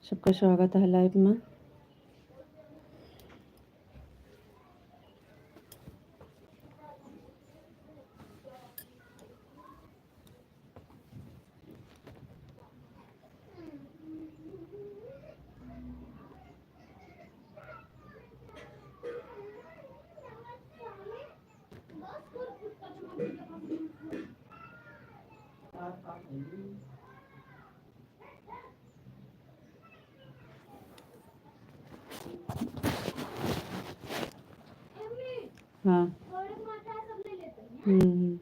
सबका स्वागत है लाइव में। हाँ। हम्म।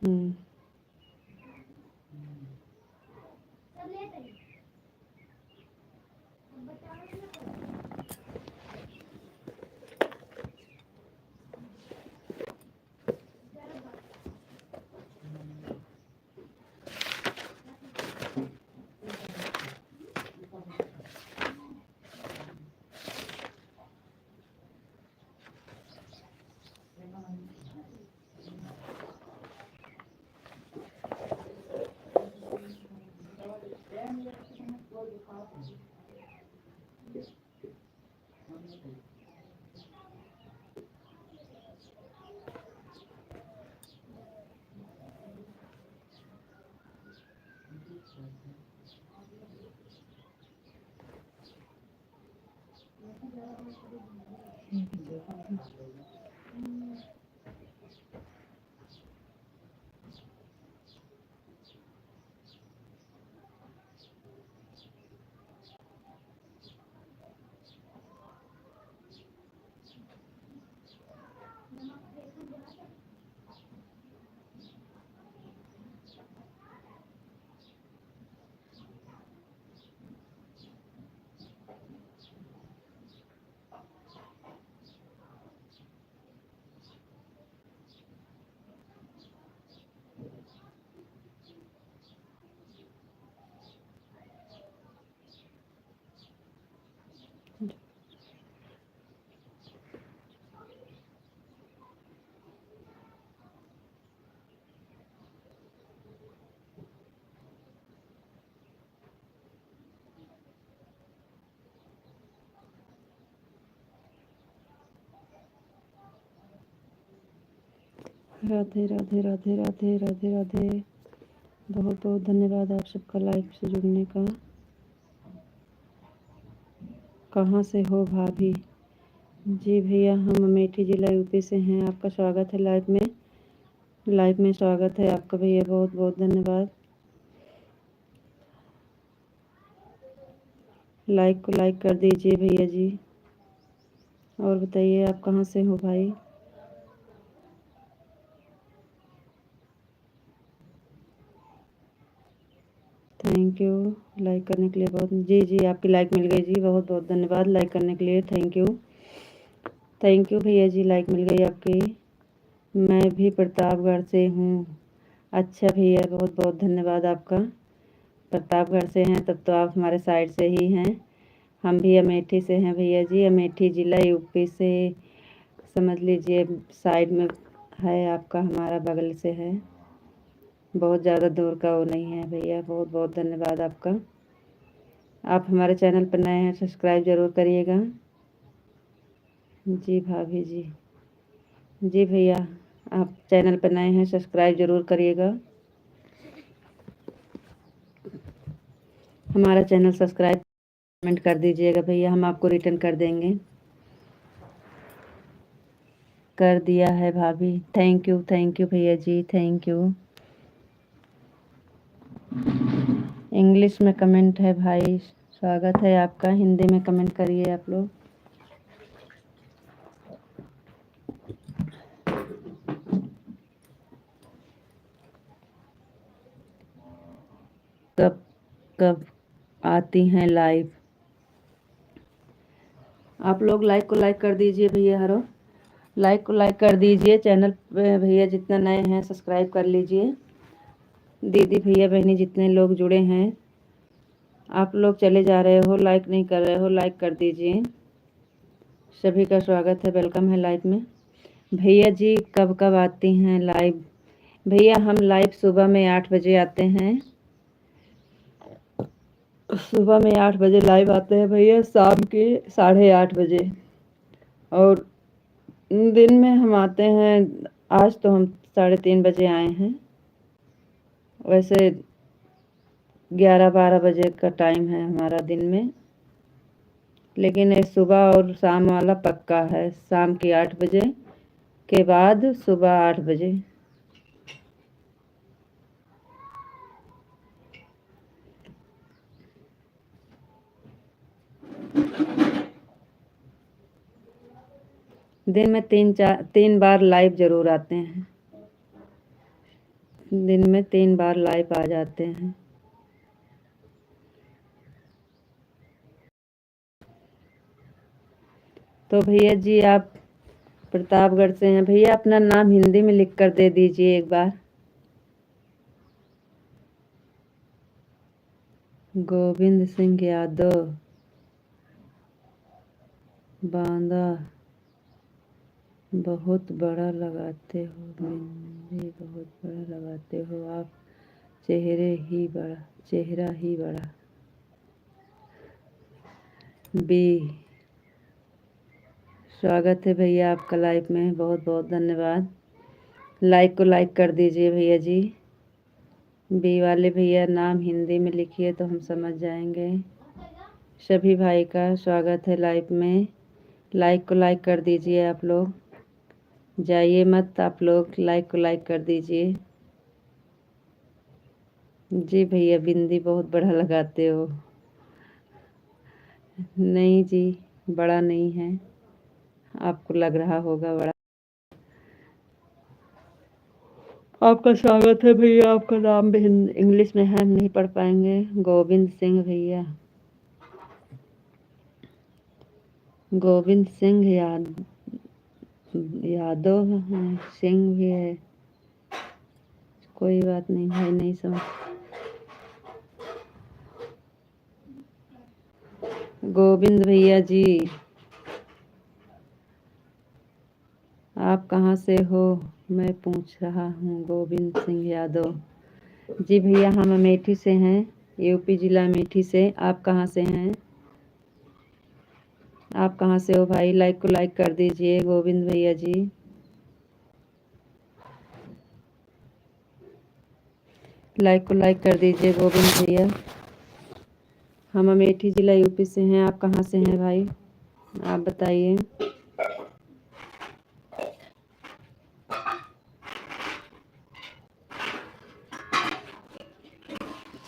हम्म। राधे राधे राधे राधे राधे राधे। बहुत बहुत धन्यवाद आप सबका लाइव से जुड़ने का। कहाँ से हो भाभी? जी भैया, हम अमेठी जिला यूपी से हैं। आपका स्वागत है लाइव में। लाइव में स्वागत है आपका भैया, बहुत बहुत धन्यवाद। लाइक को लाइक कर दीजिए भैया जी। और बताइए आप कहाँ से हो भाई? थैंक यू लाइक करने के लिए। बहुत जी जी, आपकी लाइक मिल गई जी, बहुत बहुत धन्यवाद लाइक करने के लिए। थैंक यू भैया जी, लाइक मिल गई आपकी। मैं भी प्रतापगढ़ से हूँ। अच्छा भैया, बहुत बहुत धन्यवाद आपका। प्रतापगढ़ से हैं तब तो आप हमारे साइड से ही हैं। हम भी अमेठी से हैं भैया जी, अमेठी ज़िला यूपी से समझ लीजिए साइड में है आपका, हमारा बगल से है, बहुत ज़्यादा दूर का वो नहीं है भैया। बहुत बहुत धन्यवाद आपका। आप हमारे चैनल पर नए हैं, सब्सक्राइब ज़रूर करिएगा। जी भाभी जी। जी भैया, आप चैनल पर नए हैं, सब्सक्राइब ज़रूर करिएगा। हमारा चैनल सब्सक्राइब कमेंट कर दीजिएगा भैया, हम आपको रिटर्न कर देंगे। कर दिया है भाभी। थैंक यू भैया जी, थैंक यू। इंग्लिश में कमेंट है भाई, स्वागत है आपका। हिंदी में कमेंट करिए आप लोग। कब कब आती हैं लाइव? आप लोग लाइक को लाइक कर दीजिए भैया। हरो लाइक को लाइक कर दीजिए। चैनल पे भैया जितना नए हैं सब्सक्राइब कर लीजिए। दीदी भैया बहनी जितने लोग जुड़े हैं, आप लोग चले जा रहे हो, लाइक नहीं कर रहे हो, लाइक कर दीजिए। सभी का स्वागत है, वेलकम है लाइव में। भैया जी कब कब आती हैं लाइव? भैया हम लाइव सुबह में 8 बजे आते हैं। सुबह में 8 बजे लाइव आते हैं भैया, शाम के 8:30 बजे, और दिन में हम आते हैं। आज तो हम 3:30 बजे आए हैं, वैसे 11-12 बजे का टाइम है हमारा दिन में, लेकिन ये सुबह और शाम वाला पक्का है। शाम की 8 बजे के बाद सुबह 8 बजे। दिन में 3 बार लाइव जरूर आते हैं, दिन में 3 बार लाइव आ जाते हैं। तो भैया जी आप प्रतापगढ़ से हैं भैया, अपना नाम हिंदी में लिख कर दे दीजिए एक बार। गोविंद सिंह यादव, बांदा, बहुत बड़ा लगाते हो बिंदी, बहुत बड़ा लगाते हो आप, चेहरा ही बड़ा। बी, स्वागत है भैया आपका लाइव में, बहुत बहुत धन्यवाद। लाइक को लाइक कर दीजिए भैया जी। बी वाले भैया नाम हिंदी में लिखिए तो हम समझ जाएंगे। सभी भाई का स्वागत है लाइव में, लाइक को लाइक कर दीजिए आप लोग, जाइए मत, आप लोग लाइक को लाइक कर दीजिए। जी भैया बिंदी बहुत बड़ा लगाते हो। नहीं जी, बड़ा नहीं है, आपको लग रहा होगा बड़ा। आपका स्वागत है भैया, आपका नाम भी इंग्लिश में है, हम नहीं पढ़ पाएंगे। गोविंद सिंह भैया, गोविंद सिंह यादव है, सिंह भी है, कोई बात नहीं भाई, नहीं समझ। गोविंद भैया जी आप कहाँ से हो, मैं पूछ रहा हूँ। गोविंद सिंह यादव जी भैया हम अमेठी से हैं, यूपी जिला अमेठी से। आप कहाँ से हैं, आप कहाँ से हो भाई? लाइक को लाइक कर दीजिए गोविंद भैया जी, लाइक को लाइक कर दीजिए गोविंद भैया। हम अमेठी जिला यूपी से हैं, आप कहाँ से हैं भाई, आप बताइए।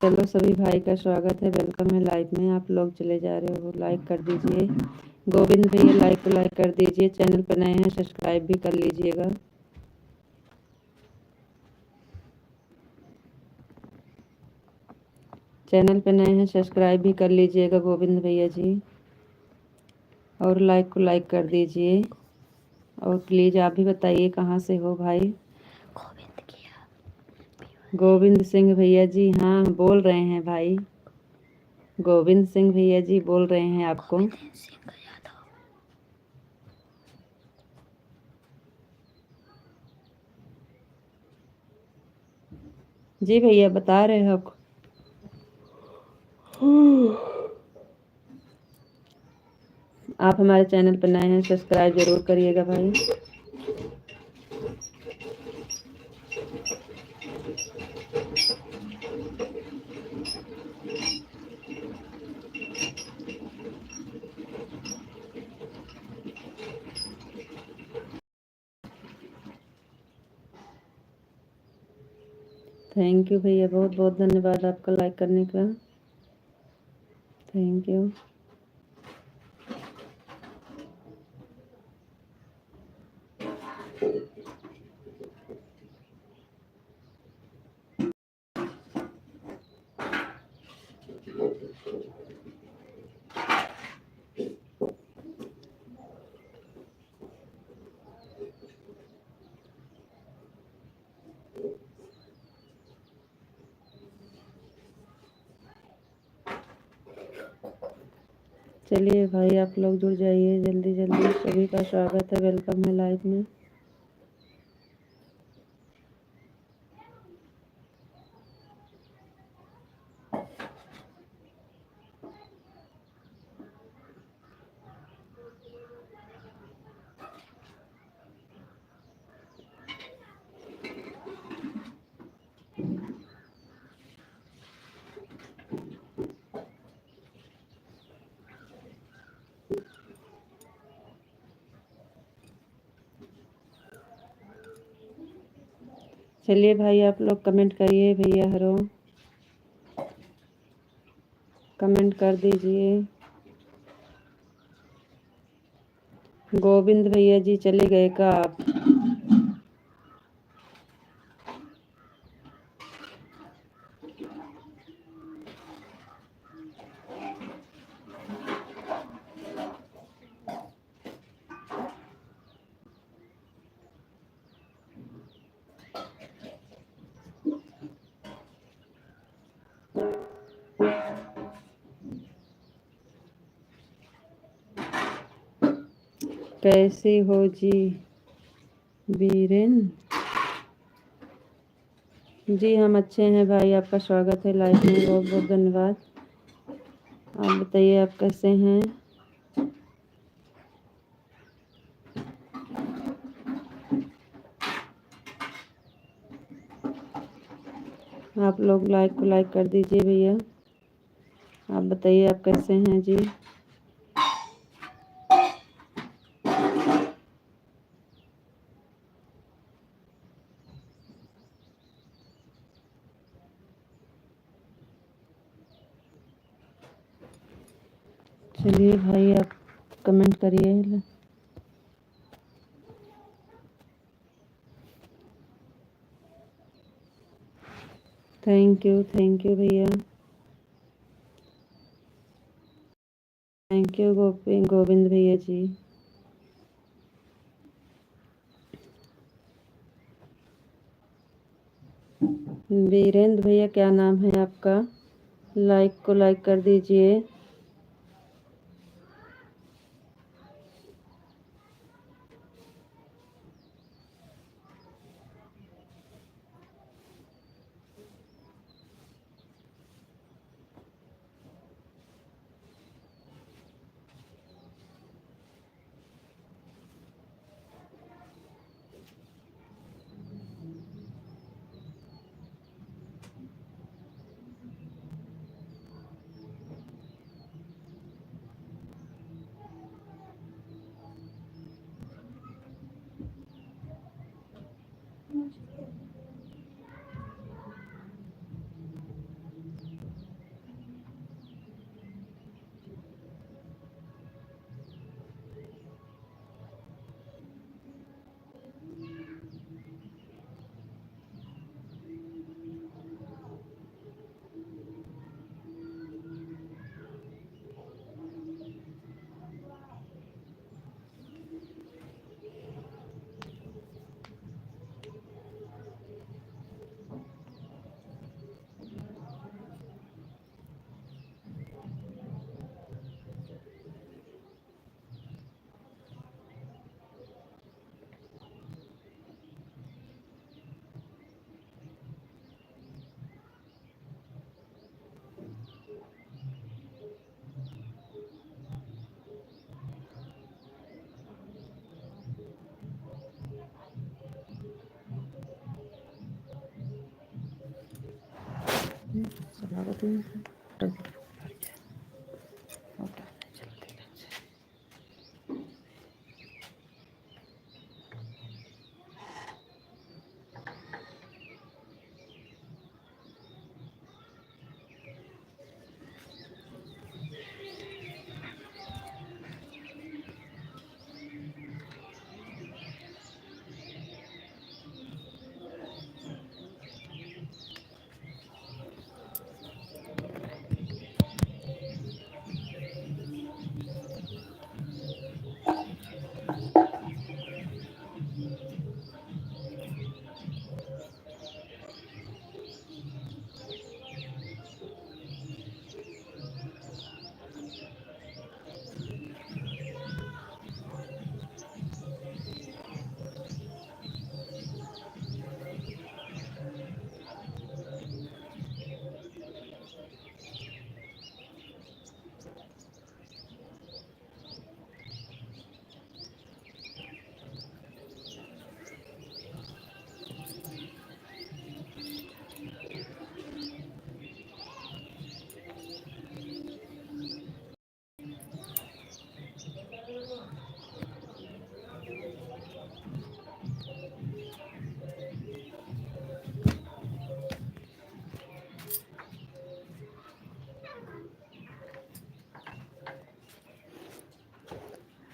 चलो सभी भाई का स्वागत है, वेलकम है लाइव में। आप लोग चले जा रहे हो, लाइक कर दीजिए गोविंद भैया, लाइक को लाइक कर दीजिए। चैनल पर नए हैं सब्सक्राइब भी कर लीजिएगा। चैनल पे नए हैं सब्सक्राइब भी कर लीजिएगा गोविंद भैया जी, और लाइक को लाइक कर दीजिए। और प्लीज़ आप भी बताइए कहाँ से हो भाई। गोविंद सिंह भैया जी, हाँ बोल रहे हैं भाई, गोविंद सिंह भैया जी बोल रहे हैं आपको। जी भैया बता रहे हो आपको। आप हमारे चैनल पर नए हैं सब्सक्राइब जरूर करिएगा भाई। थैंक यू भैया, बहुत बहुत धन्यवाद आपका लाइक करने का, थैंक यू। चलिए भाई आप लोग जुड़ जाइए जल्दी जल्दी, सभी का स्वागत है, वेलकम है लाइव में। चलिए भाई आप लोग कमेंट करिए, भैया हरो कमेंट कर दीजिए। गोविंद भैया जी चले गए का आप? कैसी हो जी बीरेन? जी हम अच्छे हैं भाई, आपका स्वागत है लाइव में, बहुत बहुत धन्यवाद। आप बताइए आप कैसे हैं? आप लोग लाइक को लाइक कर दीजिए भैया। आप बताइए आप कैसे हैं जी? चलिए भाई आप कमेंट करिए। थैंक यू भैया, थैंक यू गोविंद भैया जी। वीरेंद्र भैया क्या नाम है आपका? लाइक को लाइक कर दीजिए।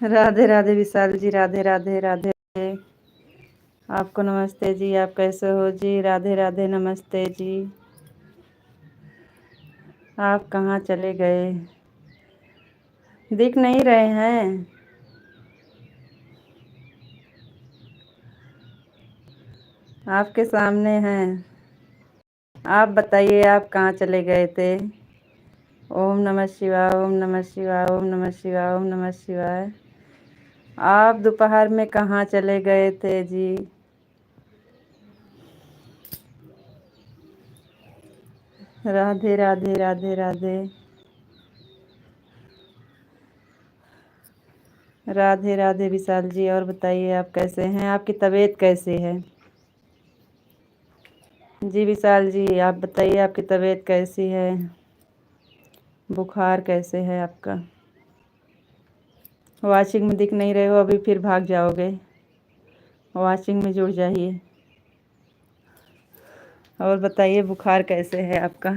राधे राधे विशाल जी, राधे राधे राधे। आपको नमस्ते जी, आप कैसे हो जी? राधे राधे, नमस्ते जी। आप कहाँ चले गए? दिख नहीं रहे हैं? आपके सामने हैं। आप बताइए, आप कहाँ चले गए थे? ओम नमः शिवाय, ओम नमः शिवाय, ओम नमः शिवाय, ओम नमः शिवाय। आप दोपहर में कहाँ चले गए थे जी? राधे राधे राधे राधे। राधे राधे विशाल जी, और बताइए आप कैसे हैं? आपकी तबीयत कैसी है? जी विशाल जी, आप बताइए आपकी तबीयत कैसी है? बुखार कैसे है आपका? वॉचिंग में दिख नहीं रहे हो, अभी फिर भाग जाओगे। वॉचिंग में जुड़ जाइए। और बताइए बुखार कैसे है आपका?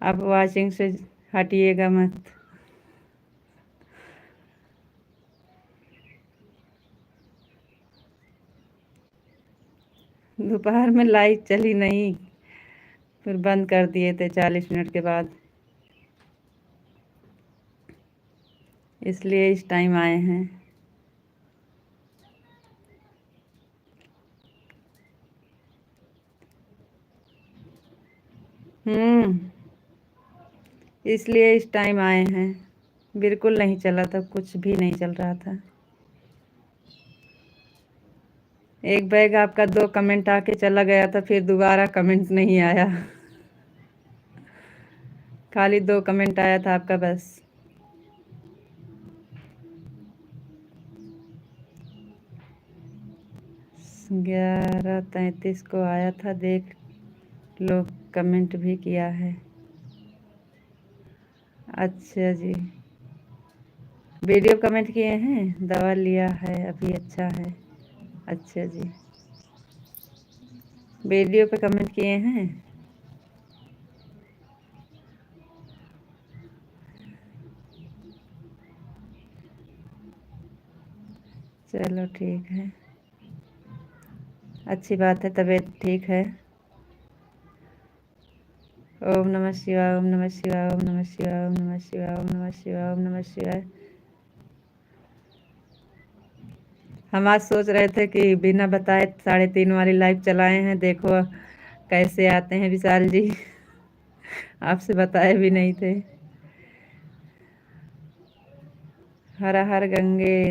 आप वॉचिंग से हटिएगा मत। दोपहर में लाइट चली नहीं, फिर बंद कर दिए थे 40 मिनट के बाद, इसलिए इस टाइम आए हैं। इसलिए इस टाइम आए हैं। बिल्कुल नहीं चला था, कुछ भी नहीं चल रहा था। एक बैग आपका 2 कमेंट आके चला गया था, फिर दोबारा कमेंट नहीं आया। खाली 2 कमेंट आया था आपका बस। 11:33 को आया था, देख लो, कमेंट भी किया है। अच्छा जी, वीडियो कमेंट किए हैं, दवा लिया है अभी, अच्छा है। अच्छा जी, वीडियो पे कमेंट किए हैं। चलो ठीक है, अच्छी बात है, तबीयत ठीक है। ओम नमः शिवाय, ओम नमः शिवाय, ओम नमः शिवाय, ओम नमः शिवाय, ओम नमः शिवाय, ओम नमः शिवाय। हम आज सोच रहे थे कि बिना बताए 3:30 वाली लाइव चलाए हैं, देखो कैसे आते हैं विशाल जी। आपसे बताए भी नहीं थे। हर हर गंगे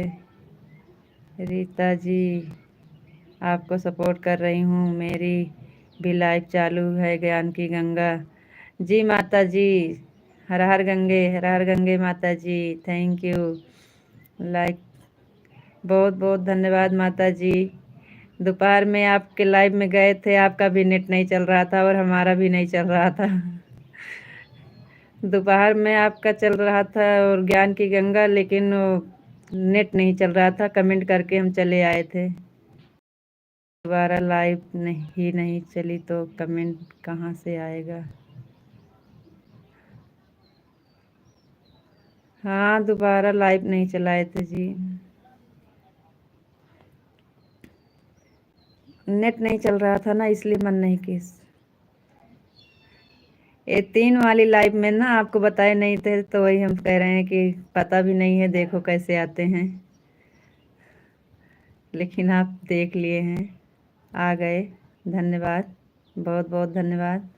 रीता जी, आपको सपोर्ट कर रही हूँ, मेरी भी लाइव चालू है, ज्ञान की गंगा जी। माता जी, हर हर गंगे, हर हर गंगे माता जी, थैंक यू। लाइक, बहुत बहुत धन्यवाद माता जी। दोपहर में आपके लाइव में गए थे, आपका भी नेट नहीं चल रहा था और हमारा भी नहीं चल रहा था। दोपहर में आपका चल रहा था और ज्ञान की गंगा, लेकिन नेट नहीं चल रहा था, कमेंट करके हम चले आए थे। दोबारा लाइव नहीं चली तो कमेंट कहाँ से आएगा? हाँ, दोबारा लाइव नहीं चलाए थे जी, नेट नहीं चल रहा था ना, इसलिए मन नहीं किस। ये 3 वाली लाइव में ना आपको बताए नहीं थे, तो वही हम कह रहे हैं कि पता भी नहीं है, देखो कैसे आते हैं। लेकिन आप देख लिए हैं, आ गए, धन्यवाद, बहुत बहुत धन्यवाद।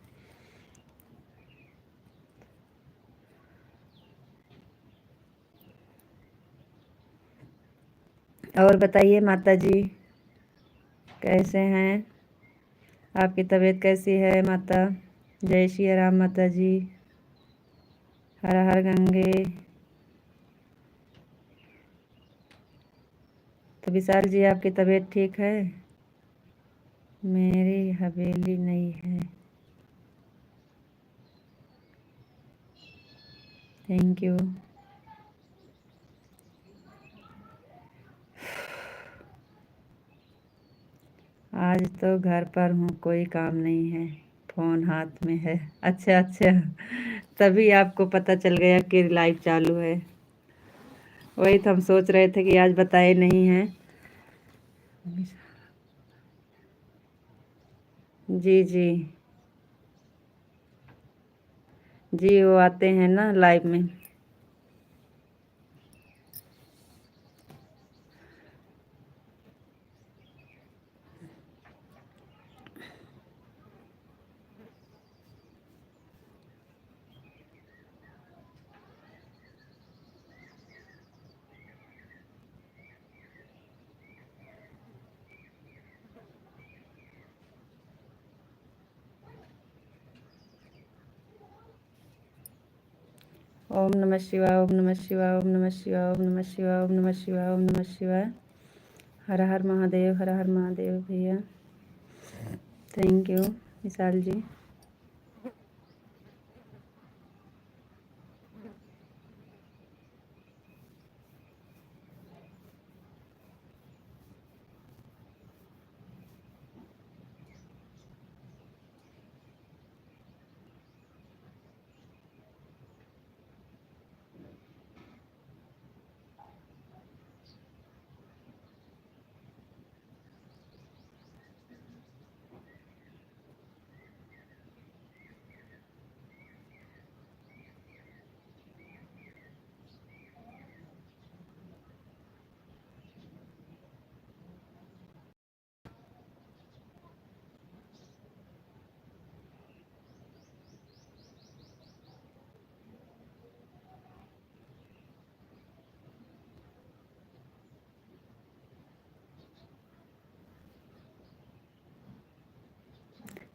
और बताइए माता जी, कैसे हैं? आपकी तबीयत कैसी है माता? जय श्री राम माता जी, हर हर गंगे। तो विशाल जी, आपकी तबीयत ठीक है? मेरी हवेली नहीं है। Thank you. आज तो घर पर हूँ, कोई काम नहीं है, फ़ोन हाथ में है। अच्छा अच्छा, तभी आपको पता चल गया कि लाइव चालू है। वही तो हम सोच रहे थे कि आज बताए नहीं हैं। जी जी जी, वो आते हैं ना लाइव में। ओम नमः शिवाय, ओम नमः शिवाय, ओम नमः शिवाय, ओम नमः शिवाय, ओम नमः शिवाय, ओम नमः शिवाय। हर हर महादेव, हर हर महादेव भैया। थैंक यू विशाल जी।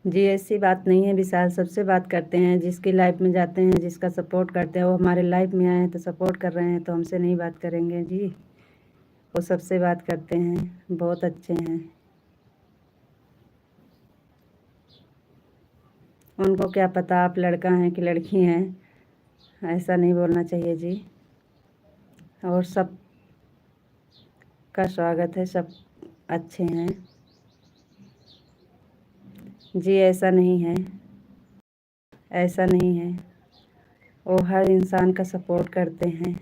जी ऐसी बात नहीं है विशाल, सबसे बात करते हैं। जिसकी लाइफ में जाते हैं, जिसका सपोर्ट करते हैं, वो हमारे लाइफ में आए हैं तो सपोर्ट कर रहे हैं, तो हमसे नहीं बात करेंगे जी। वो सबसे बात करते हैं, बहुत अच्छे हैं। उनको क्या पता आप लड़का हैं कि लड़की हैं, ऐसा नहीं बोलना चाहिए जी। और सब का स्वागत है, सब अच्छे हैं जी। ऐसा नहीं है, ऐसा नहीं है। वो हर इंसान का सपोर्ट करते हैं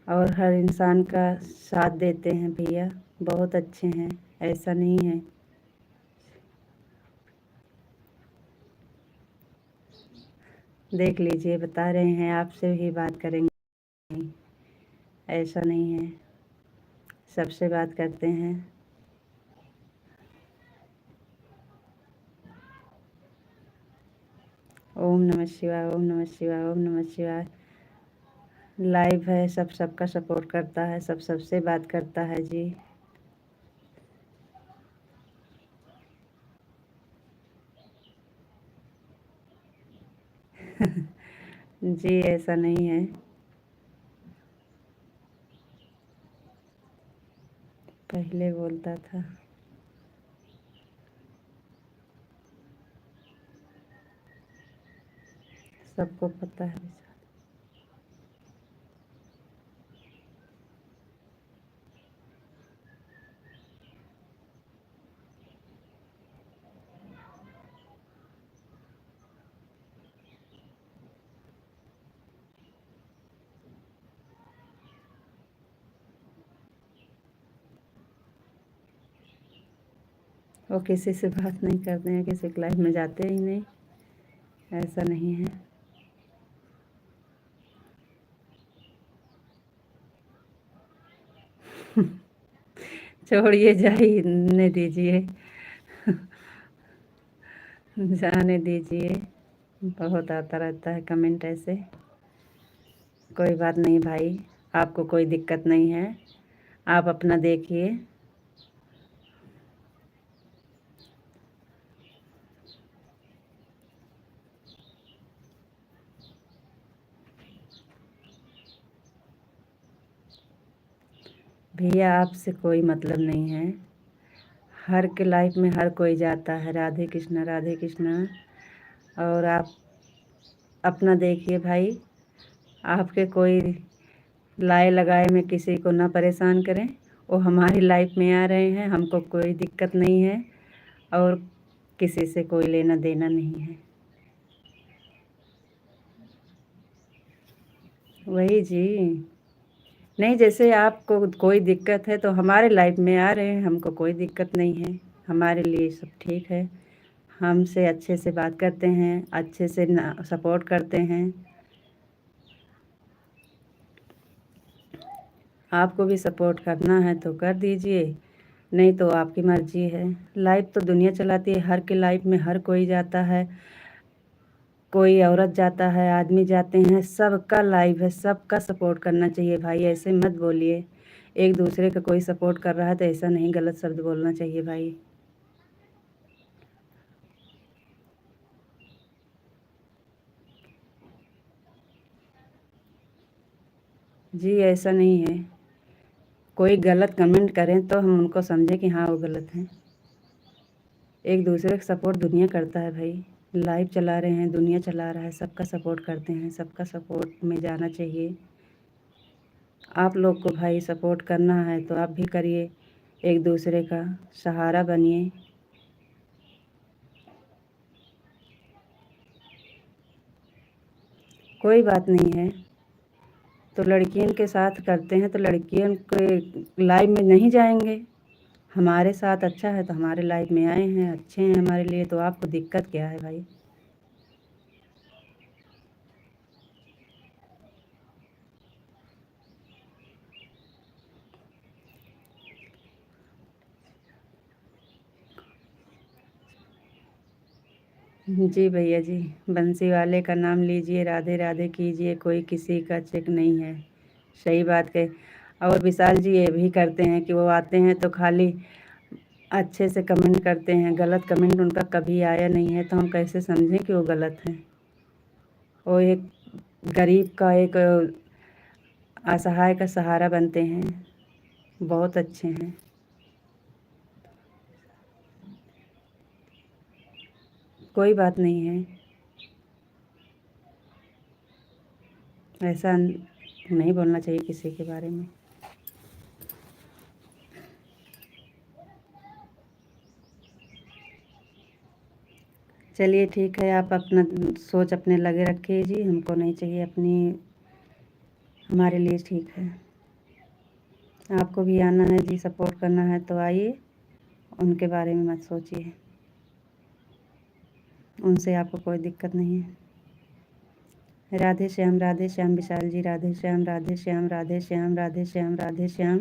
और हर इंसान का साथ देते हैं भैया, बहुत अच्छे हैं, ऐसा नहीं है। देख लीजिए, बता रहे हैं आपसे ही बात करेंगे, ऐसा नहीं है, सबसे बात करते हैं। ओम नमः शिवाय, ओम नमः शिवाय, ओम नमः शिवाय। लाइव है, सब सबका सपोर्ट करता है, सब सबसे बात करता है जी। जी ऐसा नहीं है, पहले बोलता था। सबको पता है। वो किसी से बात नहीं करते हैं, किसी की लाइफ में जाते ही नहीं, ऐसा नहीं है। छोड़िए, जाने दीजिए, जाने दीजिए। बहुत आता रहता है कमेंट ऐसे। कोई बात नहीं भाई, आपको कोई दिक्कत नहीं है, आप अपना देखिए। भैया आपसे कोई मतलब नहीं है, हर के लाइफ में हर कोई जाता है। राधे कृष्णा, राधे कृष्णा। और आप अपना देखिए भाई, आपके कोई लाए लगाए में किसी को ना परेशान करें। वो हमारी लाइफ में आ रहे हैं, हमको कोई दिक्कत नहीं है और किसी से कोई लेना देना नहीं है। वही जी। नहीं, जैसे आपको कोई दिक्कत है तो हमारे लाइफ में आ रहे हैं, हमको कोई दिक्कत नहीं है, हमारे लिए सब ठीक है। हमसे अच्छे से बात करते हैं, अच्छे से सपोर्ट करते हैं। आपको भी सपोर्ट करना है तो कर दीजिए, नहीं तो आपकी मर्जी है। लाइफ तो दुनिया चलाती है, हर के लाइफ में हर कोई जाता है, कोई औरत जाता है, आदमी जाते हैं, सबका लाइफ है, सबका सपोर्ट करना चाहिए भाई। ऐसे मत बोलिए, एक दूसरे का कोई सपोर्ट कर रहा है तो ऐसा नहीं गलत शब्द बोलना चाहिए भाई। जी ऐसा नहीं है, कोई गलत कमेंट करें तो हम उनको समझें कि हाँ वो गलत है। एक दूसरे का सपोर्ट दुनिया करता है भाई, लाइफ चला रहे हैं, दुनिया चला रहा है, सबका सपोर्ट करते हैं, सबका सपोर्ट में जाना चाहिए। आप लोग को भाई सपोर्ट करना है तो आप भी करिए, एक दूसरे का सहारा बनिए। कोई बात नहीं है, तो लड़कियों के साथ करते हैं तो लड़कियों के लाइफ में नहीं जाएंगे। हमारे साथ अच्छा है तो हमारे लाइफ में आए हैं, अच्छे हैं हमारे लिए, तो आपको दिक्कत क्या है भाई। जी भैया जी, बंसी वाले का नाम लीजिए, राधे राधे कीजिए, कोई किसी का चेक नहीं है। सही बात है। और विशाल जी ये भी करते हैं कि वो आते हैं तो खाली अच्छे से कमेंट करते हैं, गलत कमेंट उनका कभी आया नहीं है, तो हम कैसे समझें कि वो गलत है। वो एक गरीब का, एक असहाय का सहारा बनते हैं, बहुत अच्छे हैं। कोई बात नहीं है, ऐसा नहीं बोलना चाहिए किसी के बारे में। चलिए ठीक है, आप अपना सोच अपने लगे रखिए जी, हमको नहीं चाहिए अपनी, हमारे लिए ठीक है। आपको भी आना है जी, सपोर्ट करना है तो आइए, उनके बारे में मत सोचिए, उनसे आपको कोई दिक्कत नहीं है। राधे श्याम विशाल जी, राधे श्याम राधे श्याम राधे श्याम राधे श्याम राधे श्याम।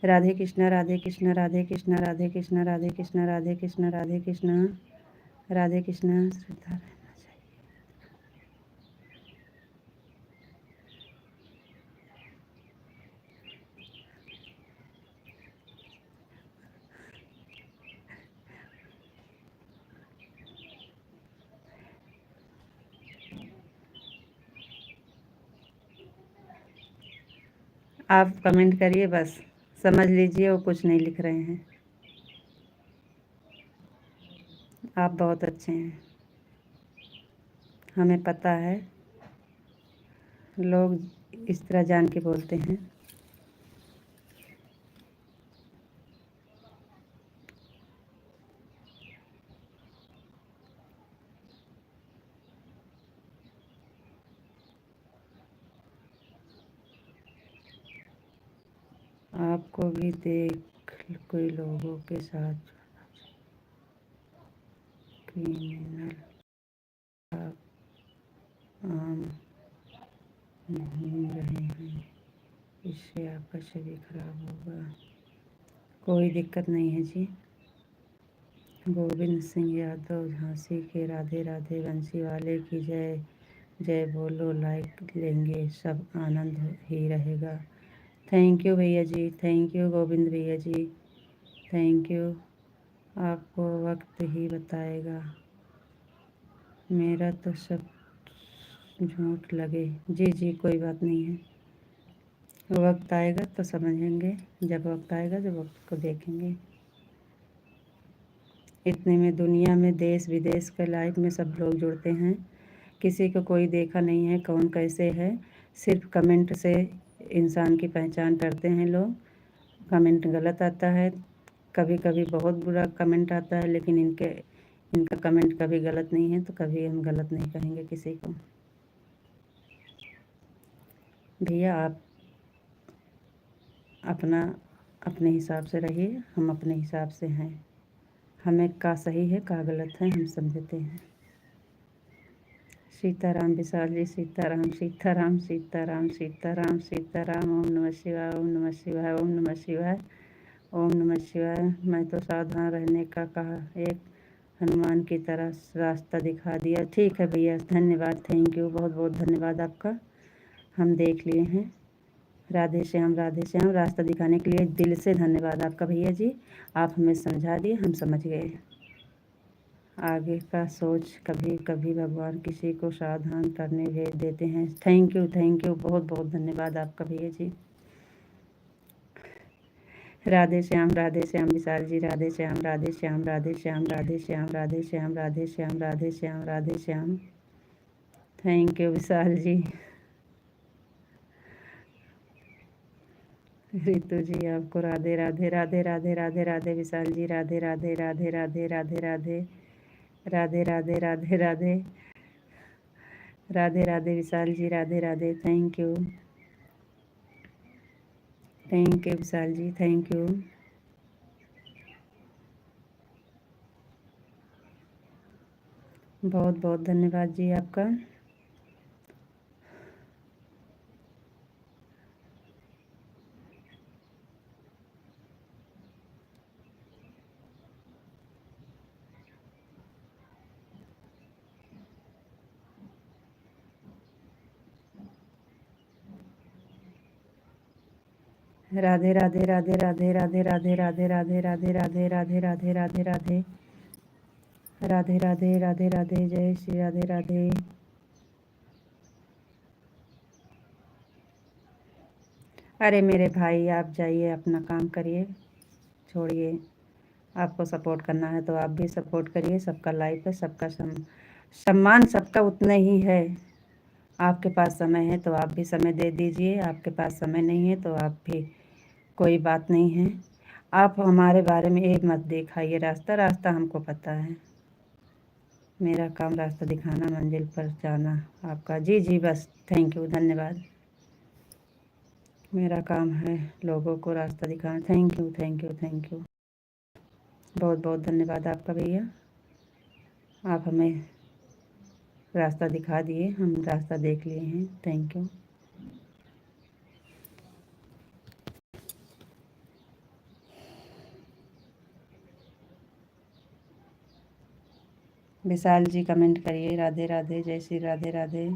राधे कृष्णा राधे कृष्णा राधे कृष्णा राधे कृष्णा राधे कृष्णा राधे कृष्णा राधे कृष्णा राधे कृष्णा। श्रद्धा रहना चाहिए। आप कमेंट करिए बस, समझ लीजिए वो कुछ नहीं लिख रहे हैं। आप बहुत अच्छे हैं, हमें पता है, लोग इस तरह जान के बोलते हैं। आपको भी देख कोई लोगों के साथ क्रिमिनल आम नहीं रहे हैं, इससे आपका छवि खराब होगा। कोई दिक्कत नहीं है जी। गोविंद सिंह यादव झांसी के, राधे राधे बंसी वाले की जय जय बोलो, लाइक लेंगे सब, आनंद ही रहेगा। थैंक यू भैया जी, थैंक यू गोविंद भैया जी, थैंक यू। आपको वक्त ही बताएगा, मेरा तो सब झूठ लगे। जी जी कोई बात नहीं है, वक्त आएगा तो समझेंगे, जब वक्त आएगा जब वक्त को देखेंगे। इतने में दुनिया में देश विदेश के लाइफ में सब लोग जुड़ते हैं, किसी को कोई देखा नहीं है कौन कैसे है, सिर्फ कमेंट से इंसान की पहचान करते हैं लोग। कमेंट गलत आता है, कभी कभी बहुत बुरा कमेंट आता है, लेकिन इनका कमेंट कभी गलत नहीं है, तो कभी हम गलत नहीं कहेंगे किसी को। भैया आप अपना अपने हिसाब से रहिए, हम अपने हिसाब से हैं। हमें का सही है का गलत है हम समझते हैं। सीताराम विशाल जी, सीताराम सीताराम सीताराम सीताराम सीताराम। ओम नमः शिवाय, ओम नमः शिवाय, ओम नमः शिवाय, ओम नमः शिवाय। मैं तो सावधान रहने का कहा, एक हनुमान की तरह रास्ता दिखा दिया। ठीक है भैया, धन्यवाद, थैंक यू, बहुत बहुत धन्यवाद आपका। हम देख लिए हैं। राधे श्याम, राधे श्याम। रास्ता दिखाने के लिए दिल से धन्यवाद आपका भैया जी। आप हमें समझा दिए, हम समझ गए। आगे का सोच कभी कभी भगवान किसी को सावधान करने भेज देते हैं। थैंक यू, बहुत बहुत धन्यवाद आपका भैया जी। राधे श्याम विशाल जी, राधे श्याम, राधे श्याम, राधे श्याम, राधे श्याम, राधे श्याम, राधे श्याम, राधे श्याम, राधे श्याम। Thank you Vishal ji. रितु जी आपको Radhe Radhe, Radhe Radhe, Radhe Radhe Vishal ji, Radhe Radhe, Radhe Radhe, Radhe Radhe, Radhe Radhe, Radhe Radhe, Radhe Radhe Vishal ji, Radhe Radhe. Thank you Vishal ji, thank you. बहुत बहुत धन्यवाद जी आपका। राधे राधे, राधे राधे, राधे राधे, राधे राधे, राधे राधे, राधे राधे, राधे राधे, राधे राधे, राधे राधे, जय श्री राधे राधे। अरे मेरे भाई आप जाइए अपना काम करिए, छोड़िए। आपको सपोर्ट करना है तो आप भी सपोर्ट करिए। सबका लाइफ है, सबका सम्मान सबका उतना ही है। आपके पास समय है तो आप भी समय दे दीजिए, आपके पास समय नहीं है तो आप भी, कोई बात नहीं है। आप हमारे बारे में एक मत दिखाइए रास्ता, रास्ता हमको पता है। मेरा काम रास्ता दिखाना, मंजिल पर जाना आपका। जी जी बस, थैंक यू, धन्यवाद। मेरा काम है लोगों को रास्ता दिखाना। Thank you, thank you, thank you, बहुत बहुत धन्यवाद आपका भैया। आप हमें रास्ता दिखा दिए, हम रास्ता देख लिए हैं। Thank you. Vishal ji comment करिए, राधे राधे, जय श्री राधे राधे।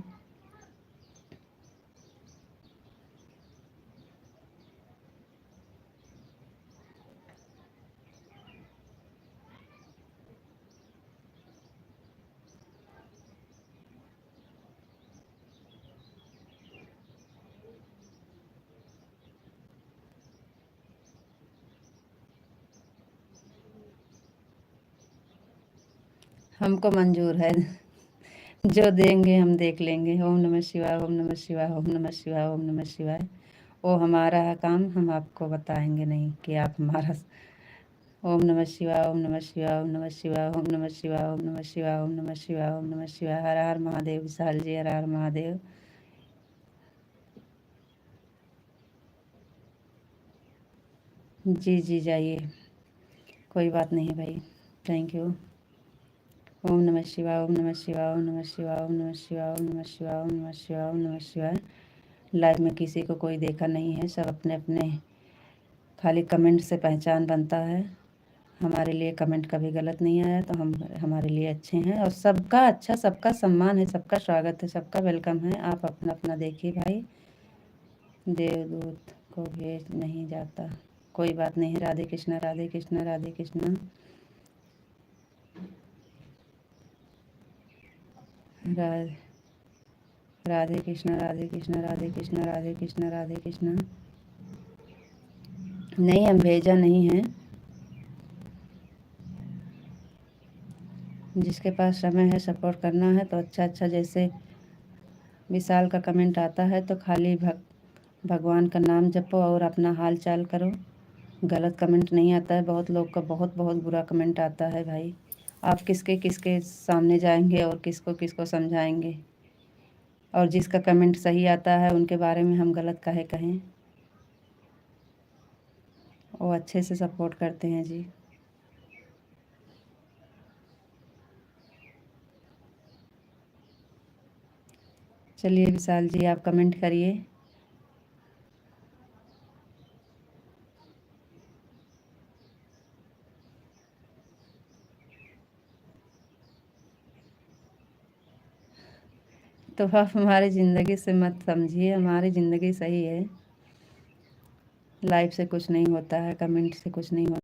हमको मंजूर है, जो देंगे हम देख लेंगे। ओम नमः शिवाय, ओम नमः शिवाय, ओम नमः शिवाय, ओम नमः शिवाय। वो हमारा है काम, हम आपको बताएंगे नहीं कि आप हमारा। ओम नमः शिवाय, ओम नमः शिवाय, ओम नमः शिवाय, ओम नमः शिवाय, ओम नमः शिवाय, ओम नमः शिवाय, ओम नमः शिवाय। हर हर महादेव विशाल जी, हर हर महादेव। जी जी जाइए, कोई बात नहीं है भाई, थैंक यू। ओम नमः शिवाय, ओम नमः शिवाय, ओम नमः शिवाय, ओम नमः शिवाय, ओम नमः शिवाय, ओम नमः शिवाय, ओम नमः शिवाय। लाइव में किसी को कोई देखा नहीं है, सब अपने अपने खाली कमेंट से पहचान बनता है। हमारे लिए कमेंट कभी गलत नहीं आया तो हम हमारे लिए अच्छे हैं। और सबका अच्छा, सबका सम्मान है, सबका स्वागत है, सबका वेलकम है। आप अपना अपना देखिए भाई। देवदूत को भेज नहीं जाता, कोई बात नहीं। राधे कृष्णा, राधे कृष्णा, राधे कृष्णा। राधे कृष्णा, राधे कृष्णा, राधे कृष्णा, राधे कृष्णा, राधे कृष्णा। नहीं, हम भेजा नहीं है। जिसके पास समय है सपोर्ट करना है तो अच्छा अच्छा, जैसे विशाल का कमेंट आता है तो खाली भगवान का नाम जपो और अपना हाल चाल करो। गलत कमेंट नहीं आता है। बहुत लोग का बहुत बहुत बुरा कमेंट आता है भाई। आप किसके किसके सामने जाएंगे और किसको किसको समझाएंगे। और जिसका कमेंट सही आता है उनके बारे में हम गलत काहे कहें। वो अच्छे से सपोर्ट करते हैं जी। चलिए विशाल जी आप कमेंट करिए। तो आप हमारी ज़िंदगी से मत समझिए, हमारी ज़िंदगी सही है। लाइफ से कुछ नहीं होता है, कमेंट से कुछ नहीं होता।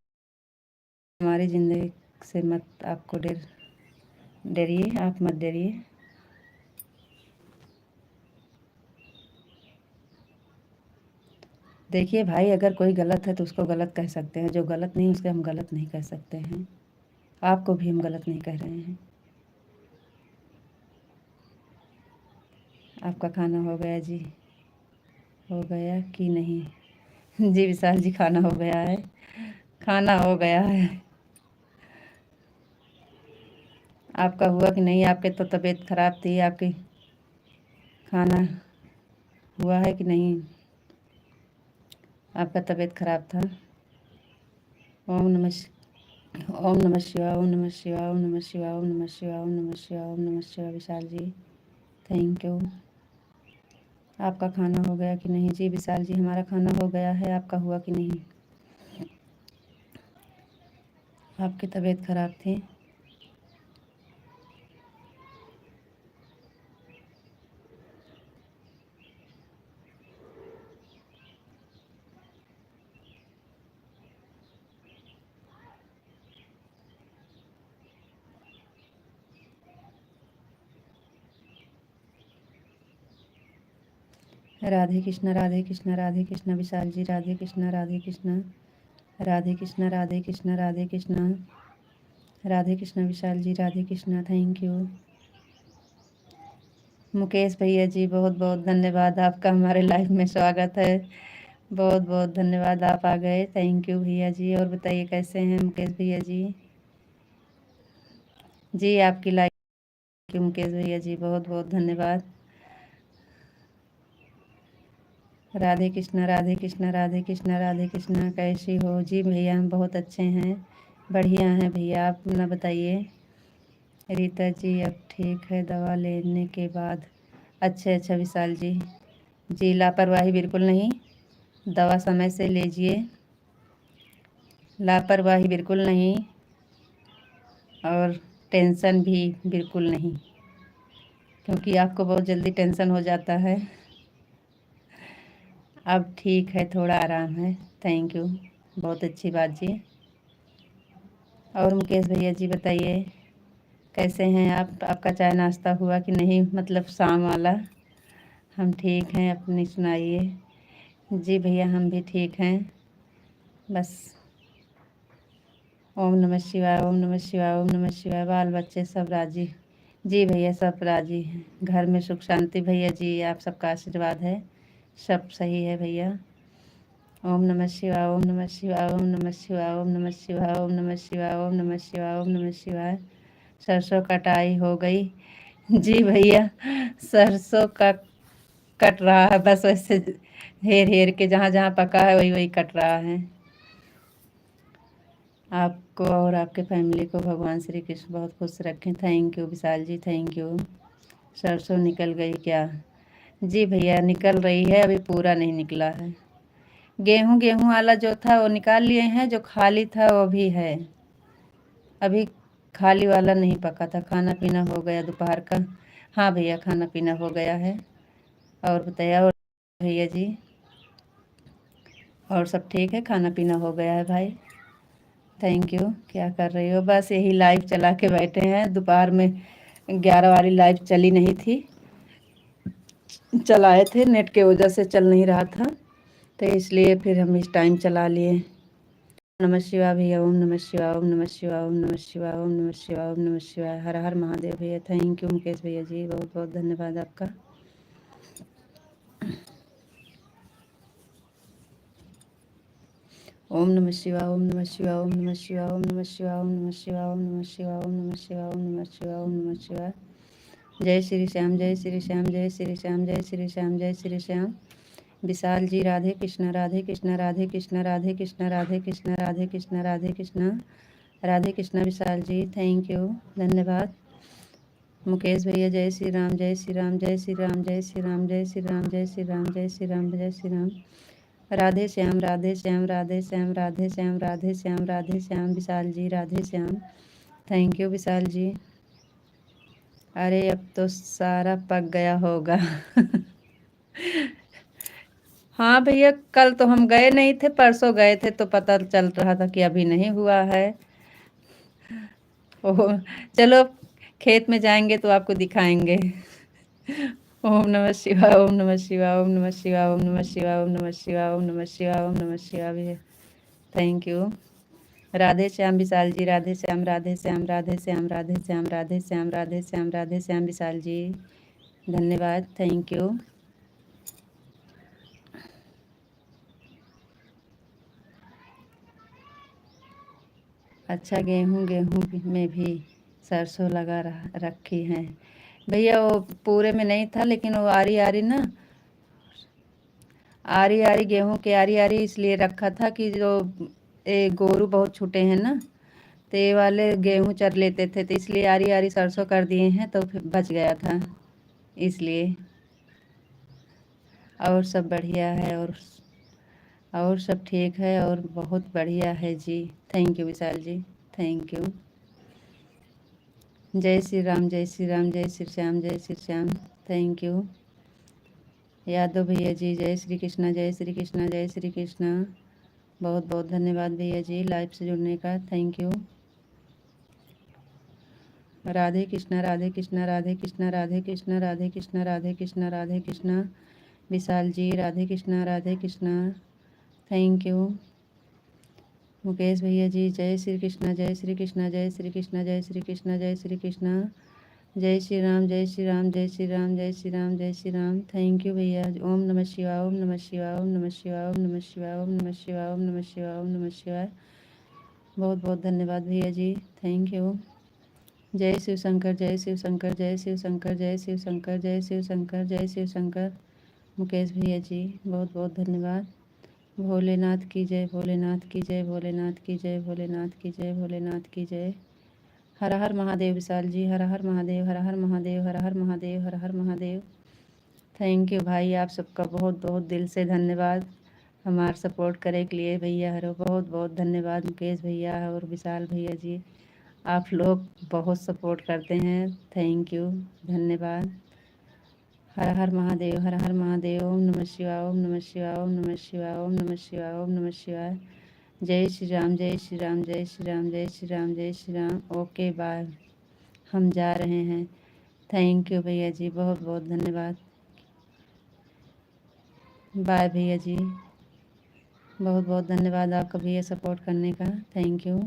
हमारी ज़िंदगी से मत आपको डरिए, आप मत डरिए। देखिए भाई, अगर कोई गलत है तो उसको गलत कह सकते हैं, जो गलत नहीं उसको हम गलत नहीं कह सकते हैं। आपको भी हम गलत नहीं कह रहे हैं। आपका खाना हो गया जी? हो गया कि नहीं? जी विशाल जी खाना हो गया है, खाना हो गया है। आपका हुआ कि नहीं? आपके तो तबीयत खराब थी आपकी। खाना हुआ है कि नहीं? आपका तबीयत खराब था। ओम नमः ओम नमः शिवाय, ओम नमः शिवाय, ओम नमः शिवाय, ओम नमः शिवाय, ओम नमः शिवाय, ओम नमः शिवाय। विशाल जी थैंक यू। आपका खाना हो गया कि नहीं? जी विशाल जी हमारा खाना हो गया है, आपका हुआ कि नहीं? आपकी तबीयत खराब थी। राधे कृष्णा, राधे कृष्णा, राधे कृष्णा। विशाल जी राधे कृष्णा, राधे कृष्णा, राधे कृष्णा, राधे कृष्णा, राधे कृष्णा, राधे कृष्णा। Vishal ji Radhe Krishna, thank you. मुकेश भैया जी बहुत बहुत धन्यवाद, आपका हमारे लाइफ में स्वागत है। बहुत बहुत धन्यवाद, आप आ गए, थैंक यू भैया जी। और बताइए कैसे हैं मुकेश भैया जी? जी आपकी लाइक मुकेश भैया जी, बहुत बहुत धन्यवाद। राधे कृष्णा, राधे कृष्णा, राधे कृष्णा, राधे कृष्णा। कैसी हो? जी भैया हम बहुत अच्छे हैं, बढ़िया हैं भैया, आप ना बताइए। रीता जी अब ठीक है दवा लेने के बाद? अच्छा अच्छा विशाल जी। जी लापरवाही बिल्कुल नहीं, दवा समय से लीजिए, लापरवाही बिल्कुल नहीं, और टेंशन भी बिल्कुल नहीं, क्योंकि आपको बहुत जल्दी टेंशन हो जाता है। अब ठीक है, थोड़ा आराम है, थैंक यू, बहुत अच्छी बात जी। और मुकेश भैया जी बताइए कैसे हैं आप? आपका चाय नाश्ता हुआ कि नहीं, मतलब शाम वाला? हम ठीक हैं, अपनी सुनाइए। जी भैया हम भी ठीक हैं, बस। ओम नमः शिवाय, ओम नमः शिवाय, ओम नमः शिवाय। बाल बच्चे सब राजी? जी भैया सब राजी हैं, घर में सुख शांति भैया जी, आप सबका आशीर्वाद है, सब सही है भैया। ओम नमः शिवाय, ओम नमः शिवाय, ओम नमः शिवाय, ओम नमः शिवाय, ओम नमः शिवाय, ओम नमः शिवाय, ओम नमः शिवाय। सरसों कटाई हो गई? जी भैया सरसों का कट रहा है, बस वैसे हेर हेर के जहाँ जहाँ पका है वही वही कट रहा है। आपको और आपके फैमिली को भगवान श्री कृष्ण बहुत खुश रखें, thank you Vishal ji, thank you. सरसों निकल गई क्या? जी भैया निकल रही है, अभी पूरा नहीं निकला है। गेहूं गेहूं वाला जो था वो निकाल लिए हैं, जो खाली था वो भी है, अभी खाली वाला नहीं पका था। खाना पीना हो गया दोपहर का? हाँ भैया खाना पीना हो गया है। और बताइए और भैया जी, और सब ठीक है? खाना पीना हो गया है भाई, थैंक यू। क्या कर रही हो? बस यही लाइव चला के बैठे हैं, दोपहर में 11 वाली लाइव चली नहीं थी, चलाए थे, नेट के वजह से चल नहीं रहा था, तो इसलिए फिर हम इस टाइम चला लिए। नमः शिवाय भैया, ओम नमः शिवाय, ओम नमः शिवाय, ओम नमः शिवाय, ओम नमः शिवाय, ओम नमः शिवाय। हर हर महादेव भैया, थैंक यू मुकेश भैया जी, बहुत बहुत धन्यवाद आपका। ओम नमः शिवाय, ओम नमः शिवाय, ओम नमः शिवाय, ओम नमः शिवाय, ओम नमः शिवाय, ओम नमः शिवाय, ओम नमः शिवाय, ओम नमः शिवाय, ओम नमः शिवाय। जय श्री श्याम, जय श्री श्याम, जय श्री श्याम, जय श्री श्याम, जय श्री श्याम। विशाल जी राधे कृष्ण, राधे कृष्ण, राधे कृष्ण, राधे कृष्ण, राधे कृष्ण, राधे कृष्ण, राधे कृष्ण, राधे कृष्ण। विशाल जी थैंक यू, धन्यवाद। मुकेश भैया जय श्री राम, जय श्री राम, जय श्री राम, जय श्री राम, जय श्री राम, जय श्री राम, जय श्री राम, जय श्री राम। राधे श्याम, राधे श्याम, राधे श्याम, राधे श्याम, राधे श्याम, राधे श्याम। विशाल जी राधे श्याम, थैंक यू विशाल जी। अरे अब तो सारा पक गया होगा। हाँ भैया, कल तो हम गए नहीं थे, परसों गए थे तो पता चल रहा था कि अभी नहीं हुआ है। ओह, चलो खेत में जाएंगे तो आपको दिखाएंगे। ओम नमः शिवाय, ओम नमः शिवाय, ओम नमः शिवाय, ओम नमः शिवाय, ओम नमः शिवाय, ओम नमः शिवाय, ओम नमः शिवाय भैया, थैंक यू। राधे श्याम विशाल जी, राधे श्याम, राधे श्याम, राधे श्याम, राधे श्याम, राधे श्याम, राधे श्याम, राधे श्याम। विशाल जी धन्यवाद, थैंक यू। अच्छा, गेहूँ में भी सरसों लगा रखी है भैया। वो पूरे में नहीं था, लेकिन वो आरी आरी ना, आरी आरी गेहूँ के आरी आरी इसलिए रखा था कि जो गोरू बहुत छूटे हैं ना, तो ये वाले गेहूँ चर लेते थे, तो इसलिए आरी आरी सरसों कर दिए हैं, तो फिर बच गया था इसलिए। और सब बढ़िया है, और सब ठीक है, और बहुत बढ़िया है जी। Thank you Vishal ji, thank you. जय श्री राम, जय श्री राम, जय श्री श्याम, जय श्री श्याम, थैंक यू। यादव भैया जी जय श्री कृष्णा, जय श्री कृष्णा, जय श्री कृष्णा। बहुत बहुत धन्यवाद भैया जी लाइव से जुड़ने का, thank you. Radhe Krishna, Radhe Krishna, Radhe Krishna, Radhe Krishna, Radhe Krishna, Radhe Krishna, Radhe Krishna. Vishal ji Radhe Krishna, Radhe Krishna, thank you. Mukesh भैया जी जय श्री कृष्णा, जय श्री कृष्णा, जय श्री कृष्णा, जय श्री कृष्णा, जय श्री कृष्णा। जय श्री राम, जय श्री राम, जय श्री राम, जय श्री राम, जय श्री राम, थैंक यू भैया। ओम नमः शिवाय, ओम नमः शिवाय, ओम नमः शिवाय, ओम नमः शिवाय, ओम नमः शिवाय, ओम नमः शिवाय, ओम नमः शिवाय। बहुत बहुत धन्यवाद भैया जी, थैंक यू। जय शिव शंकर, जय शिव शंकर, जय शिव शंकर, जय शिव शंकर, जय शिव शंकर, जय शिव शंकर। मुकेश भैया जी बहुत बहुत धन्यवाद। भोलेनाथ की जय, भोलेनाथ की जय, भोलेनाथ की जय, भोलेनाथ की जय, भोलेनाथ की जय। हर हर महादेव विशाल जी, हर हर महादेव, हर हर महादेव, हर हर महादेव, हर हर महादेव। थैंक यू भाई, आप सबका बहुत बहुत दिल से धन्यवाद हमारा सपोर्ट करे के लिए भैया। हरो बहुत बहुत धन्यवाद मुकेश भैया और विशाल भैया जी, आप लोग बहुत सपोर्ट करते हैं, थैंक यू, धन्यवाद। हर हर महादेव, हर हर महादेव। ओम नमः शिवाय, ओम नमः शिवाय, ओम नमः शिवाय, ओम नमः शिवाय, ओम नमः शिवाय। जय श्री राम, जय श्री राम, जय श्री राम, जय श्री राम, जय श्री राम। ओके बाय, हम जा रहे हैं। थैंक यू भैया जी, बहुत बहुत धन्यवाद। बाय भैया जी, बहुत बहुत धन्यवाद आपका भैया सपोर्ट करने का, थैंक यू।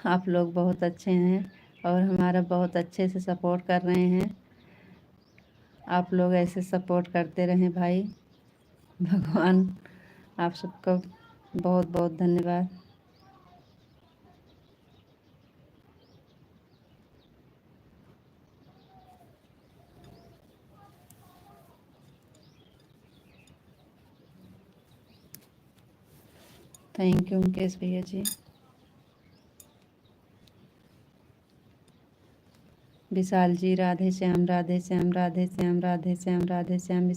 आप लोग बहुत अच्छे हैं और हमारा बहुत अच्छे से सपोर्ट कर रहे हैं। आप लोग ऐसे सपोर्ट करते रहें भाई, भगवान आप सबका बहुत बहुत धन्यवाद। थैंक यू मुकेश भैया जी। विशाल जी राधे श्याम, राधे श्याम, राधे श्याम, राधे श्याम, राधे श्याम।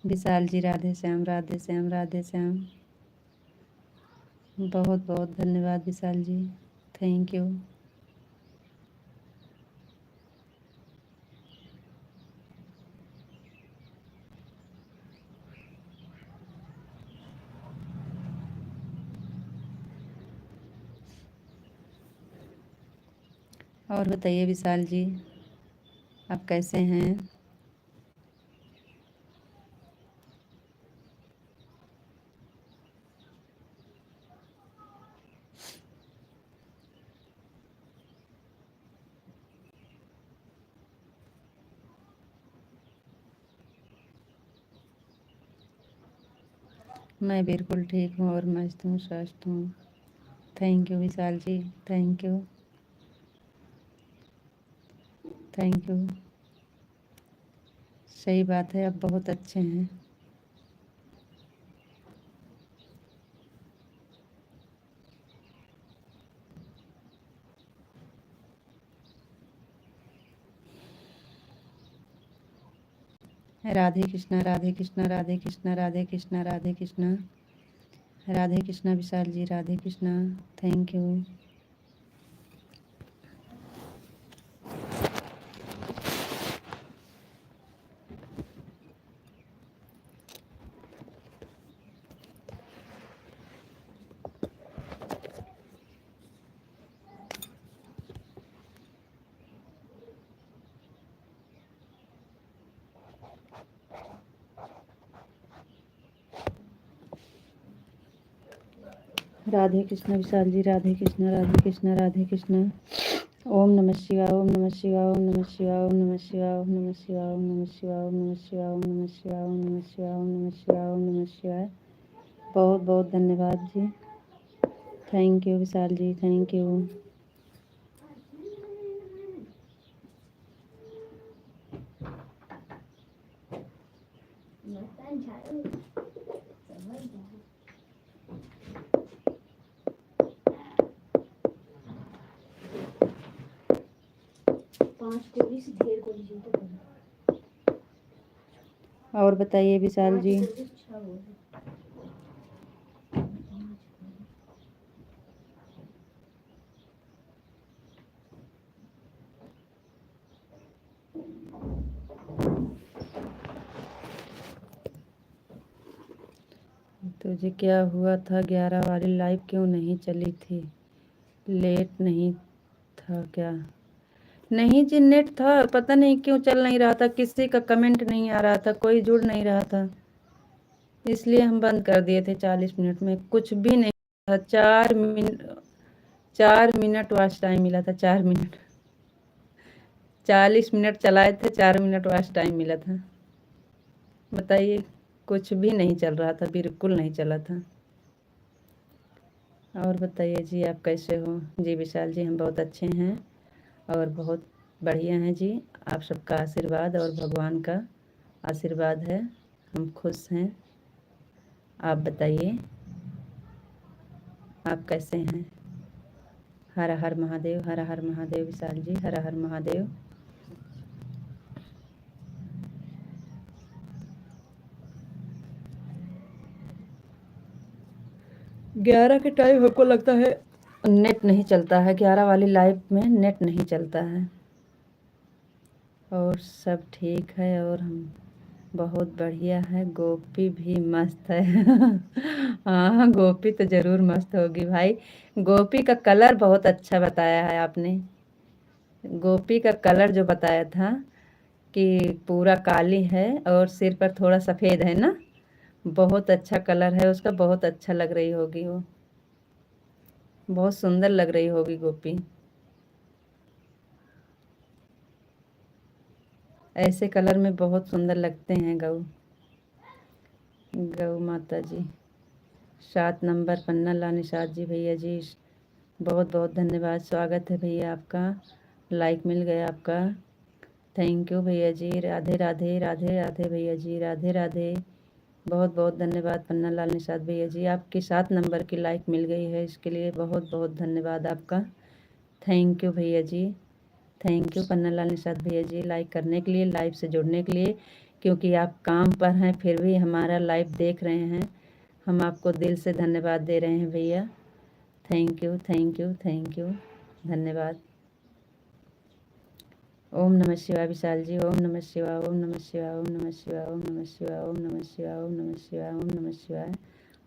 विशाल जी राधे श्याम, राधे श्याम, राधे श्याम। बहुत बहुत धन्यवाद विशाल जी, थैंक यू। और बताइए विशाल जी, आप कैसे हैं? मैं बिल्कुल ठीक हूँ और मस्त हूँ, स्वस्थ हूँ। Thank you Vishal ji, thank you, thank you. सही बात है, आप बहुत अच्छे हैं। Radhe Krishna, Radhe Krishna, Radhe Krishna, Radhe Krishna, Radhe Krishna, Radhe Krishna Vishal ji, Radhe Krishna, thank you. राधे कृष्णा विशाल जी, राधे कृष्णा, राधे कृष्णा, राधे कृष्णा। ओम नमः शिवाय, ओम नमः शिवाय, ओम नमः शिवाय, ओम नमः शिवाय, ओम नमः शिवाय, ओम नमः शिवाय, ओम नमः शिवाय, ओम नमः शिवाय, ओम नमः शिवाय, ओम नमः शिवाय, ओम नमः शिवाय। बहुत बहुत धन्यवाद जी, thank you Vishal ji, thank you. और बताइए विशाल जी। तुझे क्या हुआ था? 11 वाली लाइव क्यों नहीं चली थी? लेट नहीं था क्या? नहीं जी, नेट था, पता नहीं क्यों चल नहीं रहा था, किसी का कमेंट नहीं आ रहा था, कोई जुड़ नहीं रहा था, इसलिए हम बंद कर दिए थे। 40 मिनट में कुछ भी नहीं था। 4 मिनट वॉच टाइम मिला था, 4 मिनट। 40 मिनट चलाए थे, 4 मिनट वॉच टाइम मिला था। बताइए, कुछ भी नहीं चल रहा था, बिल्कुल नहीं चला था। और बताइए जी, आप कैसे हो? जी विशाल जी, हम बहुत अच्छे हैं और बहुत बढ़िया हैं जी। आप सबका आशीर्वाद और भगवान का आशीर्वाद है, हम खुश हैं। आप बताइए, आप कैसे हैं? हर हर महादेव, हर हर महादेव विशाल जी, हर हर महादेव। 11 के टाइम हमको लगता है नेट नहीं चलता है, 11 वाली लाइव में नेट नहीं चलता है। और सब ठीक है और हम बहुत बढ़िया है। गोपी भी मस्त है। हाँ, गोपी तो ज़रूर मस्त होगी भाई। गोपी का कलर बहुत अच्छा बताया है आपने। गोपी का कलर जो बताया था कि पूरा काली है और सिर पर थोड़ा सफ़ेद है ना, बहुत अच्छा कलर है उसका, बहुत अच्छा लग रही होगी वो, बहुत सुंदर लग रही होगी गोपी। ऐसे कलर में बहुत सुंदर लगते हैं गौ गौ माता जी। 7 नंबर पन्ना ला निषाद जी, भैया जी बहुत बहुत धन्यवाद, स्वागत है भैया आपका, लाइक मिल गया आपका, थैंक यू भैया जी। राधे राधे, राधे राधे भैया जी, राधे राधे। बहुत बहुत धन्यवाद पन्ना लाल निषाद भैया जी, आपकी 7 नंबर की लाइक मिल गई है, इसके लिए बहुत बहुत धन्यवाद आपका, थैंक यू भैया जी। थैंक यू पन्ना लाल निषाद भैया जी, लाइक करने के लिए, लाइव से जुड़ने के लिए, क्योंकि आप काम पर हैं फिर भी हमारा लाइव देख रहे हैं, हम आपको दिल से धन्यवाद दे रहे हैं भैया, thank you, thank you, thank you, धन्यवाद। ओम नमः शिवाय विशाल जी, ओम नमः शिवाय, ओम नमः शिवाय, ओम नमः शिवाय, ओम नमः शिवाय, ओम नमः शिवाय, ओम नमः शिवाय, ओम नमः शिवाय।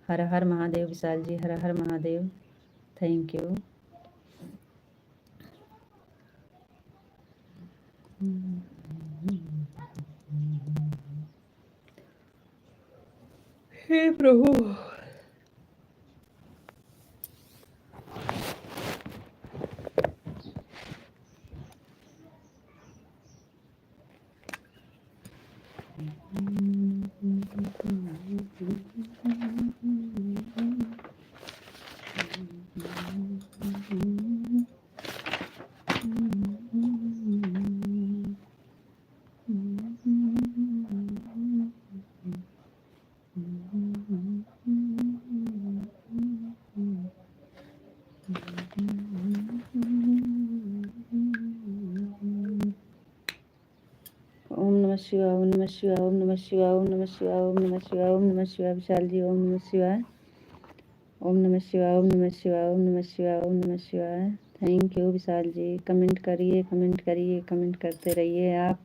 हर हर महादेव विशाल जी, हर हर महादेव, थैंक यू। हे प्रभु। शिवाय, ओम नमः शिवाय, ओम नमः शिवाय, ओम नमः शिवाय, ओम नमः शिवाय, ओम नमः शिवाय। विशाल जी ओम नमः शिवाय, ओम नमः शिवाय, ओम नमः शिवाय, ओम नमः शिवाय, ओम नमः शिवाय। Thank you Vishal ji. Comment करिए, कमेंट करिए, कमेंट करते रहिए आप।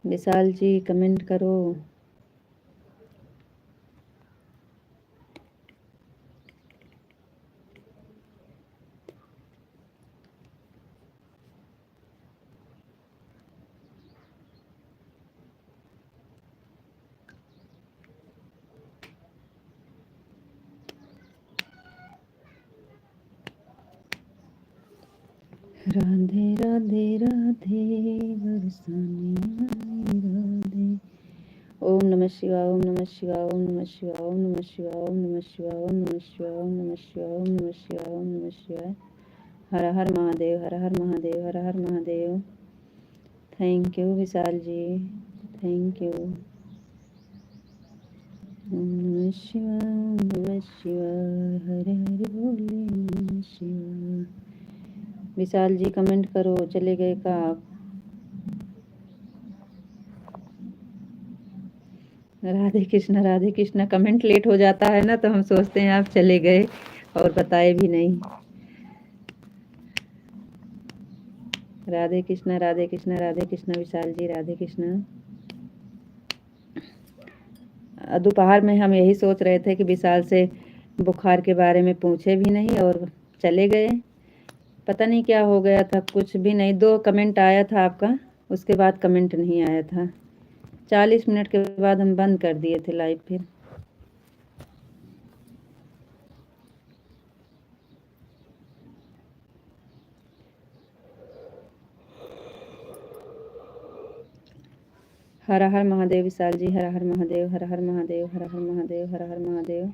विशाल जी कमेंट करो। राधे राधे राधे बरसाने वाली राधे। ओम नमः शिवाय, ओम नमः शिवाय, ओम नमः शिवाय, ओम नमः शिवाय, ओम नमः शिवाय, ओम नमः शिवाय, ओम नमः शिवाय, ओम नमः शिवाय, ओम नमः शिवाय। हर हर महादेव, हर हर महादेव, हर हर Mahadev. Thank you Vishal ji, thank you. ओम नमः शिवाय, ओम नमः शिवाय, हरे हरे बोले नमः शिवाय। विशाल जी कमेंट करो। चले गए का आप? राधे कृष्णा, राधे कृष्णा। कमेंट लेट हो जाता है ना, तो हम सोचते हैं आप चले गए और बताए भी नहीं। राधे कृष्णा, राधे कृष्णा, राधे कृष्णा। विशाल जी राधे कृष्णा। दोपहर में हम यही सोच रहे थे कि विशाल से बुखार के बारे में पूछे भी नहीं और चले गए। पता नहीं क्या हो गया था, कुछ भी नहीं। 2 कमेंट आया था आपका, उसके बाद कमेंट नहीं आया था। 40 मिनट के बाद हम बंद कर दिए थे लाइव फिर। हर हर महादेव विशाल जी, हर हर महादेव, हर हर महादेव, हर हर महादेव, हर हर Mahadev.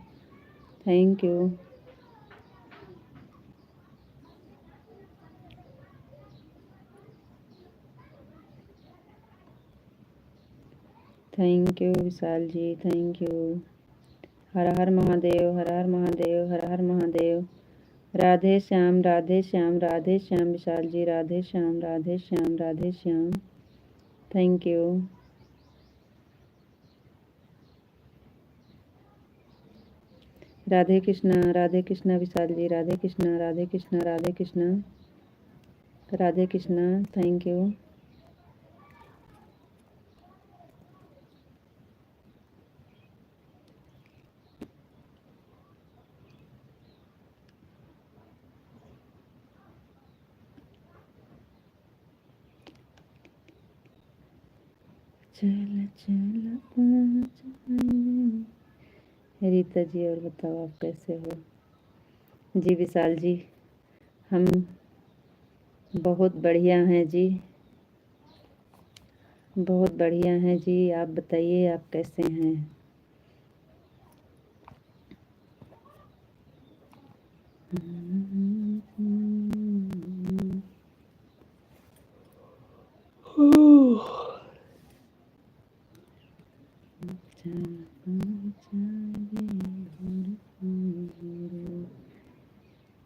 Thank you. Thank you Vishal ji, thank you. हर हर महादेव, हर हर महादेव, हर हर Mahadev. Radhe Shyam, Radhe Shyam, Radhe Shyam. Vishal ji Radhe Shyam, Radhe Shyam, Radhe Shyam. Thank you. Radhe Krishna, Radhe Krishna. Vishal ji Radhe Krishna, Radhe Krishna, Radhe Krishna, Radhe Krishna. Thank you. चल चल रीता जी, और बताओ आप कैसे हो? जी विशाल जी, हम बहुत बढ़िया हैं जी, बहुत बढ़िया हैं जी। आप बताइए आप कैसे हैं?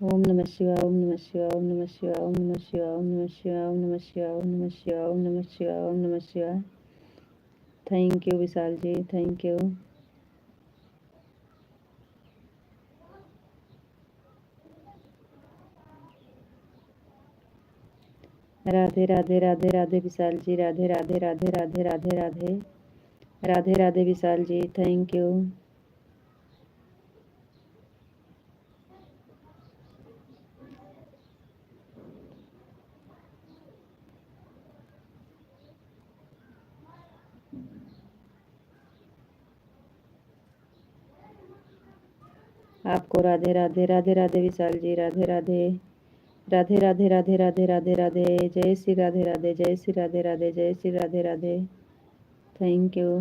ओम नमः शिवाय, ओम नमः शिवाय, ओम नमः शिवाय, ओम नमः शिवाय, ओम नमः शिवाय, ओम नमः शिवाय, ओम नमः शिवाय, ओम नमः शिवाय, ओम नमः शिवाय। Thank you Vishal ji, thank you. Radhe Radhe, Radhe Radhe Vishal ji, Radhe Radhe, Radhe Radhe, Radhe Radhe, Radhe Radhe Vishal ji. Thank you. आपको राधे राधे, राधे राधे विशाल जी, राधे राधे, राधे राधे, राधे राधे, राधे राधे। जय श्री राधे राधे, जय श्री राधे राधे, जय Shri Radhe Radhe. Thank you.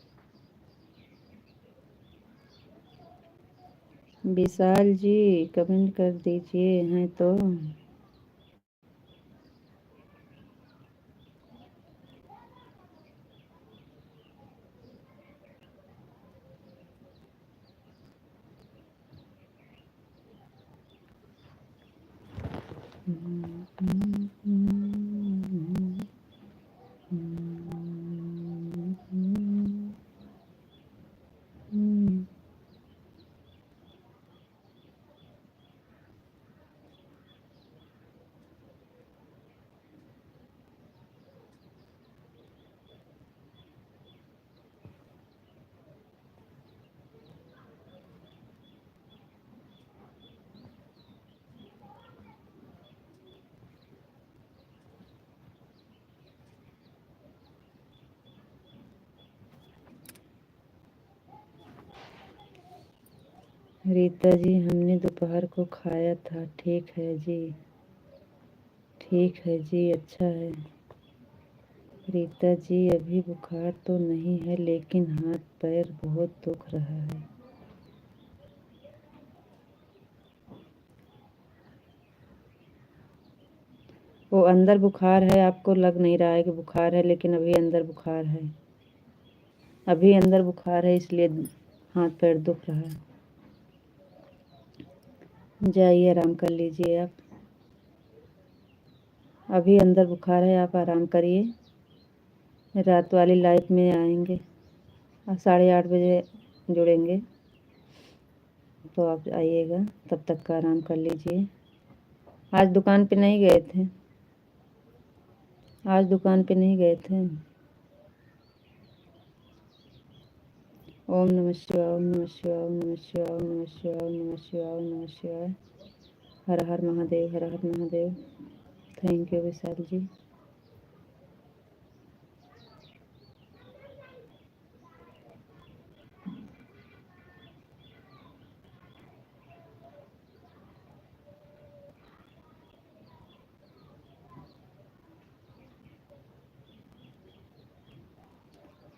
Vishal ji comment कर दीजिए हैं तो। रीता जी हमने दोपहर को खाया था। ठीक है जी, ठीक है जी, अच्छा है। रीता जी अभी बुखार तो नहीं है लेकिन हाथ पैर बहुत दुख रहा है। वो अंदर बुखार है, आपको लग नहीं रहा है कि बुखार है, लेकिन अभी अंदर बुखार है। अभी अंदर बुखार है इसलिए हाथ पैर दुख रहा है। जाइए आराम कर लीजिए आप। अभी अंदर बुखार है, आप आराम करिए। रात वाली लाइफ में आएंगे 8:30 बजे जुड़ेंगे, तो आप आइएगा, तब तक का आराम कर लीजिए। आज दुकान पे नहीं गए थे? आज दुकान पे नहीं गए थे? ओम नमः शिवाय, ओम नमः शिवाय, ओम नमः शिवाय, ओम नमः शिवाय, ओम नमः शिवाय, ओम नमः शिवाय। हर हर महादेव, हर हर महादेव। थैंक यू विशाल जी।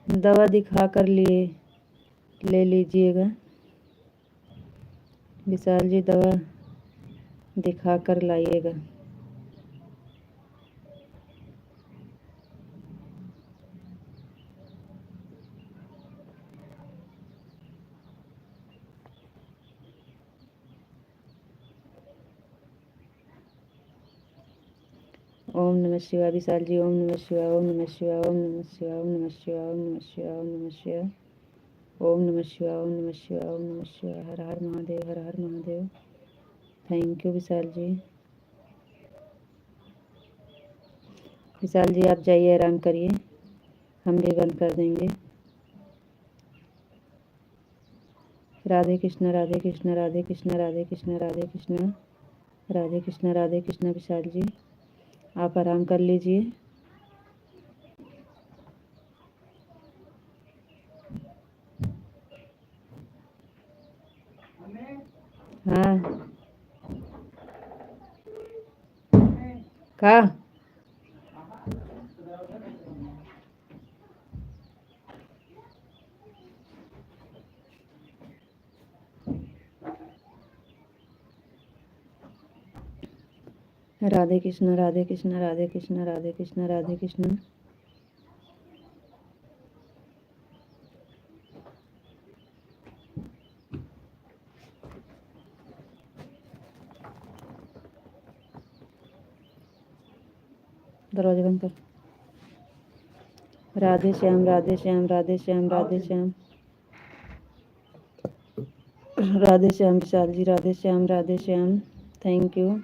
दवा दिखा कर ले लीजिएगा विशाल जी, दवा दिखा कर लाइएगा। ओम नमः शिवाय विशाल जी, ओम नमः शिवाय, ओम नमः शिवाय, ओम नमः शिवाय, ओम नमः शिवाय, ओम नमः शिवाय, ओम नमः शिवाय, ओम नमः शिवाय, ओम नमः शिवाय, ओम नमः शिवाय। हर हर महादेव, हर हर महादेव। थैंक यू विशाल जी। विशाल जी आप जाइए आराम करिए, हम भी बंद कर देंगे। राधे कृष्ण, राधे कृष्ण, राधे कृष्ण, राधे कृष्ण, राधे कृष्ण, राधे कृष्ण, राधे कृष्ण। विशाल जी आप आराम कर लीजिए। हाँ का राधे कृष्ण, राधे कृष्ण, राधे कृष्ण, राधे कृष्ण, राधे कृष्ण। दरवाजा बंद कर। राधे श्याम, राधे श्याम, राधे श्याम, राधे श्याम, राधे श्याम विशाल जी, राधे श्याम, राधे श्याम। Thank you.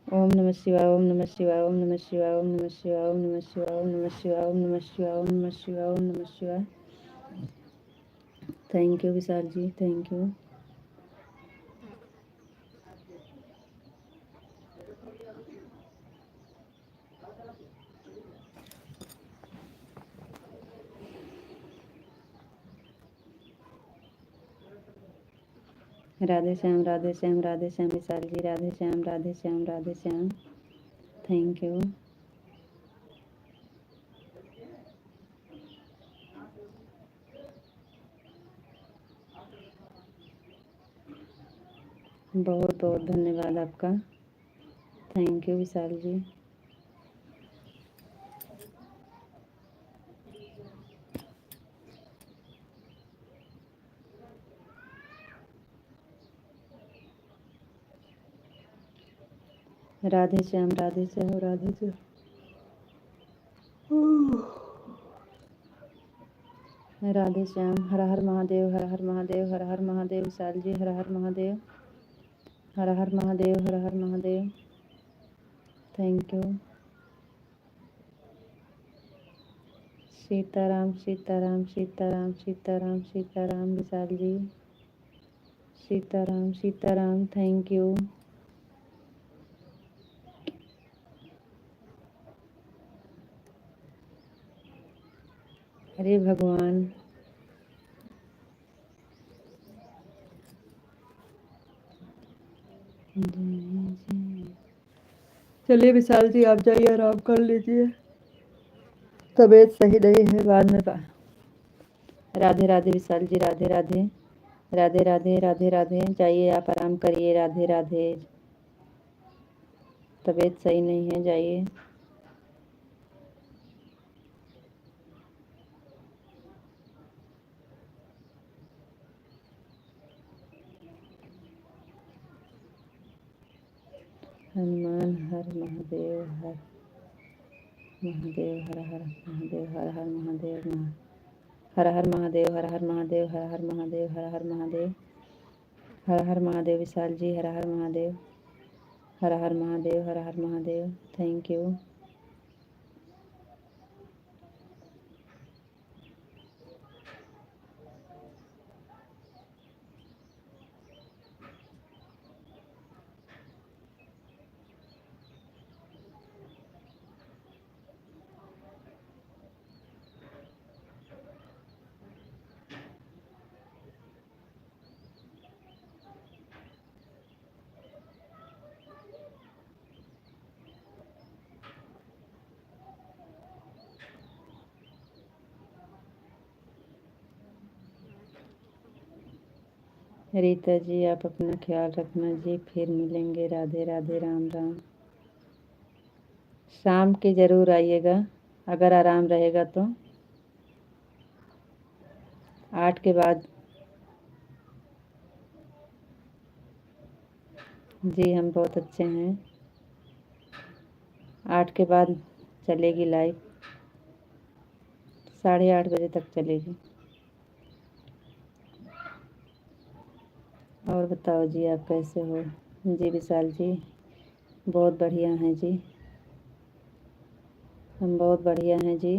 ओम नमः शिवाय, ओम नमः शिवाय, ओम नमः शिवाय, ओम नमः शिवाय, ओम नमः शिवाय, ओम नमः शिवाय, ओम नमः शिवाय, ओम नमः शिवाय, ओम नमः शिवाय। Thank you Vishal ji, thank you. Radhe Shyam, Radhe Shyam, Radhe Shyam Vishal ji, Radhe Shyam, Radhe Shyam, Radhe Shyam. Thank you. बहुत बहुत धन्यवाद आपका। Thank you Vishal ji. Radhe Shyam, Radhe Shyam, Radhe Shyam. Radhe Shyam. Har her Mahadev, her her Mahadev, her her Mahadev. Vishal ji her her Mahadev, her her Mahadev, her her Mahadev. Thank you. Sitaram, Sitaram, Sitaram, Sitaram, Sitaram. Vishal ji Sitaram, Sitaram. Thank you. अरे भगवान, चलिए विशाल जी आप जाइए, आराम कर लीजिए, तबीयत सही नहीं है, बाद में राधे राधे विशाल जी, राधे राधे, राधे राधे, राधे राधे। जाइए आप आराम करिए, राधे राधे। तबीयत सही नहीं है, जाइए। हनुमान हर महादेव, हर महादेव, हर हर महादेव, हर हर महादेव, हर हर महादेव, हर हर महादेव, हर हर महादेव, हर हर महादेव, हर हर महादेव। विशाल जी हर हर महादेव, हर हर महादेव, हर हर महादेव। Thank you. रीता जी आप अपना ख्याल रखना जी, फिर मिलेंगे। राधे राधे, राम राम। शाम के ज़रूर आइएगा, अगर आराम रहेगा तो 8 के बाद। जी हम बहुत अच्छे हैं। 8 के बाद चलेगी लाइव, 8:30 बजे तक चलेगी। और बताओ जी आप कैसे हो? जी विशाल जी बहुत बढ़िया हैं जी, हम बहुत बढ़िया हैं जी।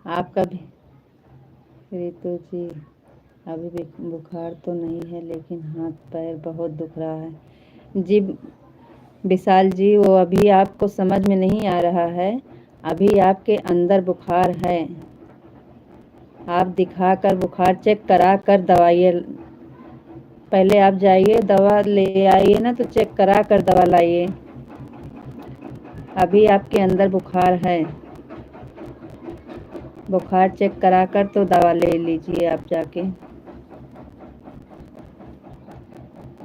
आपका भी रितु जी अभी भी बुखार तो नहीं है, लेकिन हाथ पैर बहुत दुख रहा है जी। विशाल जी वो अभी आपको समझ में नहीं आ रहा है, अभी आपके अंदर बुखार है। आप दिखाकर बुखार चेक करा कर दवाई, पहले आप जाइए दवा ले आइए ना, तो चेक करा कर दवा लाइए। अभी आपके अंदर बुखार है, बुखार चेक करा कर तो दवा ले लीजिए आप जाके।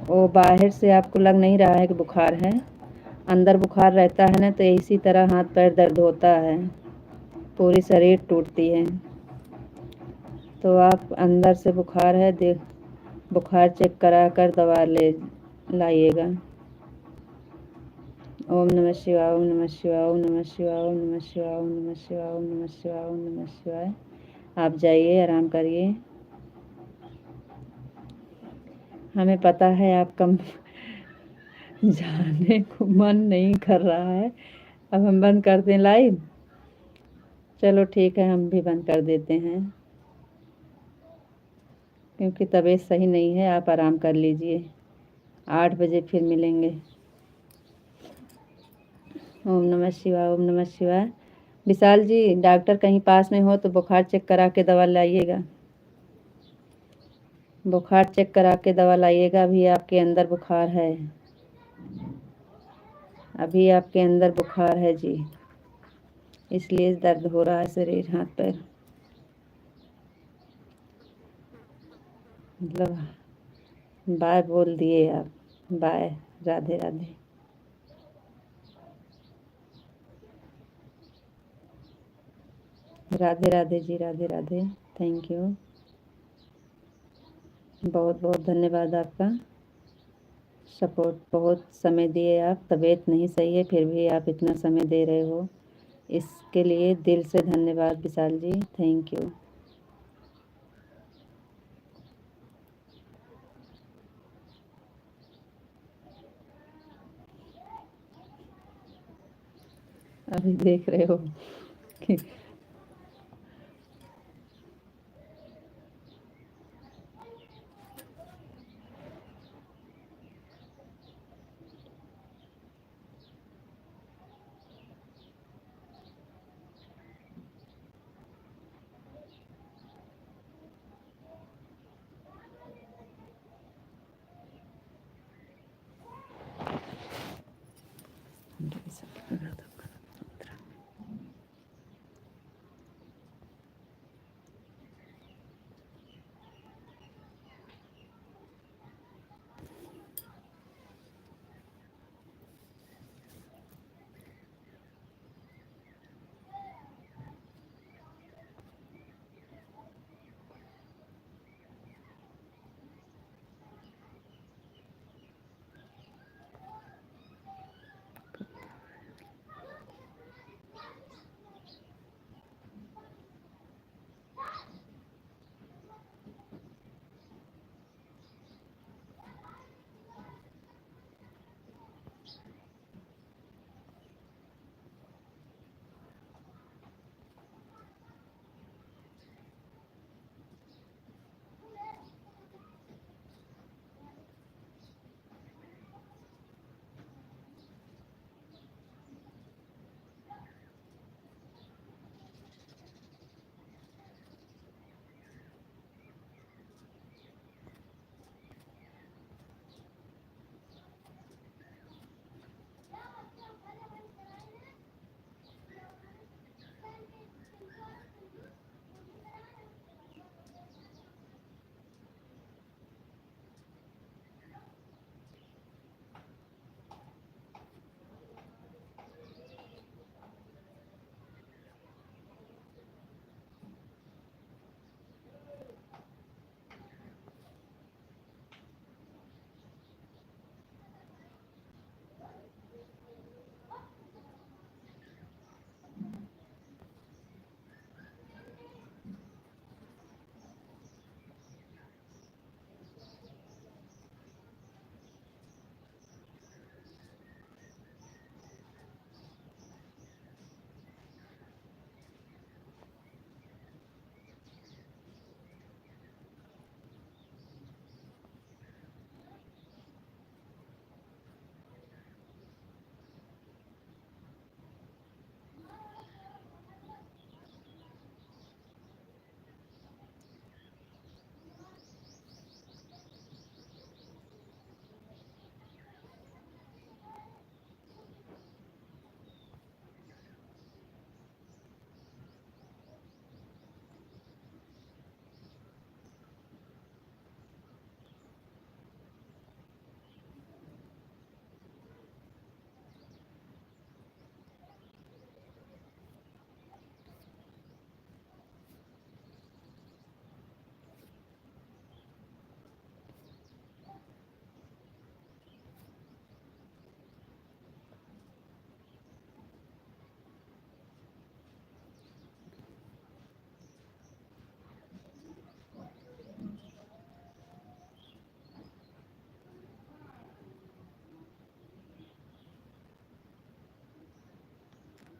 वो बाहर से आपको लग नहीं रहा है कि बुखार है, अंदर बुखार रहता है ना तो इसी तरह हाथ पैर दर्द होता है, पूरी शरीर टूटती है। तो आप अंदर से बुखार है, देख बुखार चेक करा कर दवा ले लाइएगा। ओम नमः शिवाय, ओम नमः शिवाय, ओम नमः शिवाय, ओम नमः शिवाय, ओम नमः शिवाय, ओम नमः शिवाय, ओम नमः शिवाय। आप जाइए आराम करिए। हमें पता है आपका जाने को मन नहीं कर रहा है, अब हम बंद कर दें लाइव? चलो ठीक है, हम भी बंद कर देते हैं, क्योंकि तबीयत सही नहीं है। आप आराम कर लीजिए, 8 बजे फिर मिलेंगे। ओम नमः शिवाय, ओम नमः शिवाय। विशाल जी डॉक्टर कहीं पास में हो तो बुखार चेक करा के दवा लाइएगा। बुखार चेक करा के दवा लाइएगा। अभी आपके अंदर बुखार है, अभी आपके अंदर बुखार है जी, इसलिए दर्द हो रहा है शरीर, हाथ पैर। मतलब बाय बोल दिए आप, bye. Radhe Radhe. Radhe Radhe ji, Radhe Radhe. Thank you, बहुत बहुत धन्यवाद आपका। सपोर्ट, बहुत समय दिए आप। तबीयत नहीं सही है फिर भी आप इतना समय दे रहे हो, इसके लिए दिल से धन्यवाद विशाल जी, थैंक यू। अभी देख रहे हो कि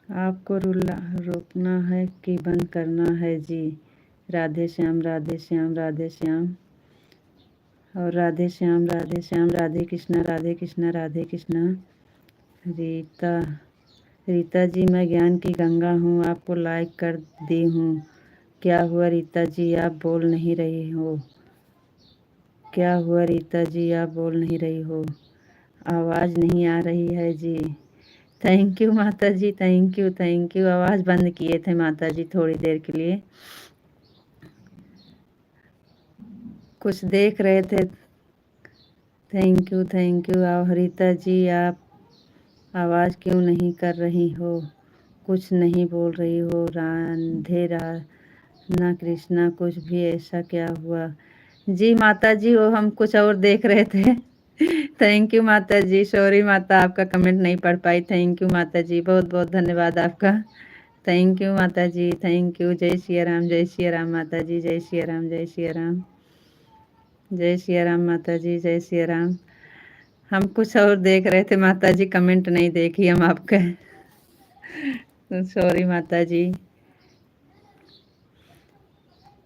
आपको रोकना है कि बंद करना है जी। राधे श्याम, राधे श्याम, राधे श्याम और राधे श्याम, राधे श्याम, राधे कृष्णा, राधे कृष्णा, राधे कृष्णा। रीता, रीता जी, मैं ज्ञान की गंगा हूँ, आपको लाइक कर दी हूँ। क्या हुआ रीता जी, आप बोल नहीं रही हो? क्या हुआ रीता जी, आप बोल नहीं रही हो, आवाज़ नहीं आ रही है जी। थैंक यू माता जी, थैंक यू थैंक यू। आवाज़ बंद किए थे माता जी थोड़ी देर के लिए, कुछ देख रहे थे। Thank you thank you. Rita ji, आप आवाज़ क्यों नहीं कर रही हो, कुछ नहीं बोल रही हो। राधे राधा कृष्णा, कुछ भी ऐसा क्या हुआ जी? माता जी वो हम कुछ और देख रहे थे। थैंक यू माता जी, सॉरी माता आपका कमेंट नहीं पढ़ पाई। थैंक यू माता जी, बहुत बहुत धन्यवाद आपका। थैंक यू माता जी, थैंक यू। जय सिया राम, जय सिया राम माता जी, जय सिया राम, जय सिया राम, जय सिया राम माता जी, जय सिया राम। हम कुछ और देख रहे थे माता जी, कमेंट नहीं देखी हम आपका। सॉरी माता जी।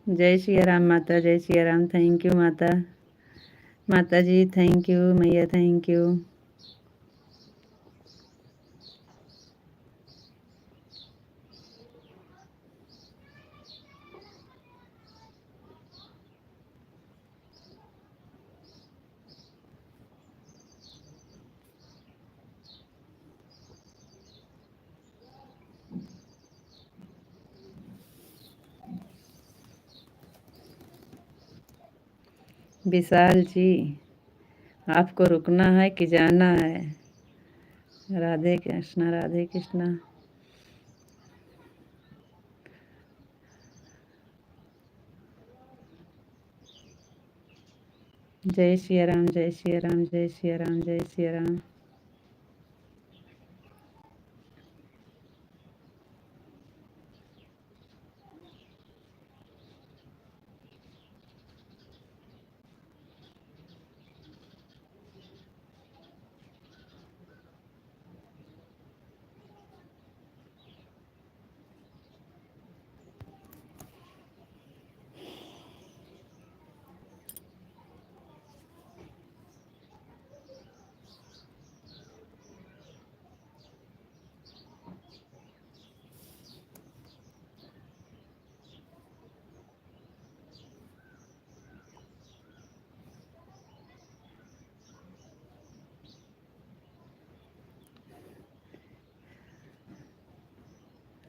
जय सिया राम माता, जय सिया राम। थैंक यू माता, माता जी थैंक यू, मैया थैंक यू। विशाल जी, आपको रुकना है कि जाना है? राधे कृष्णा, राधे कृष्णा। जय सिया राम, जय सिया राम, जय सिया राम, जय सिया राम।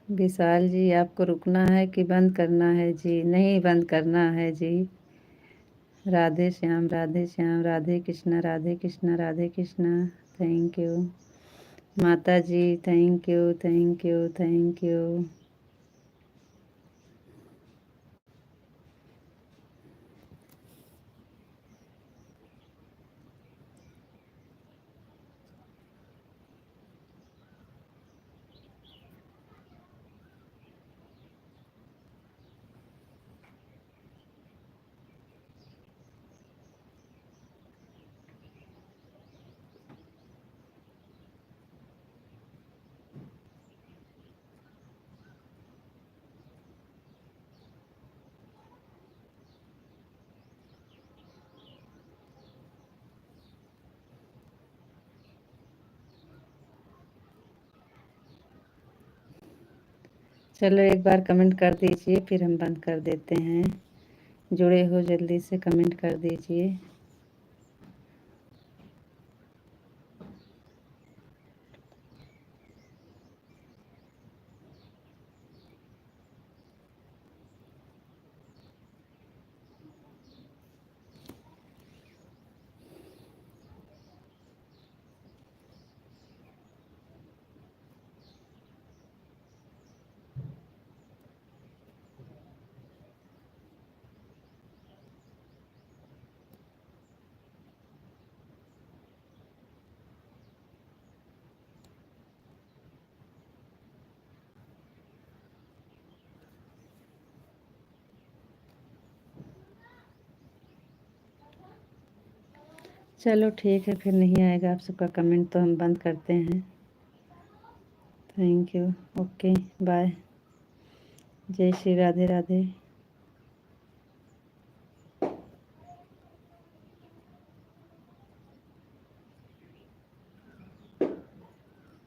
विशाल जी, आपको रुकना है कि बंद करना है जी? नहीं, बंद करना है जी। राधे श्याम, राधे श्याम, राधे कृष्णा, राधे कृष्णा, राधे कृष्णा। थैंक यू माता जी, thank you thank you thank you. चलो एक बार कमेंट कर दीजिए, फिर हम बंद कर देते हैं। जुड़े हो जल्दी से कमेंट कर दीजिए। चलो ठीक है, फिर नहीं आएगा आप सबका कमेंट तो हम बंद करते हैं। Thank you, okay bye. जय श्री राधे राधे।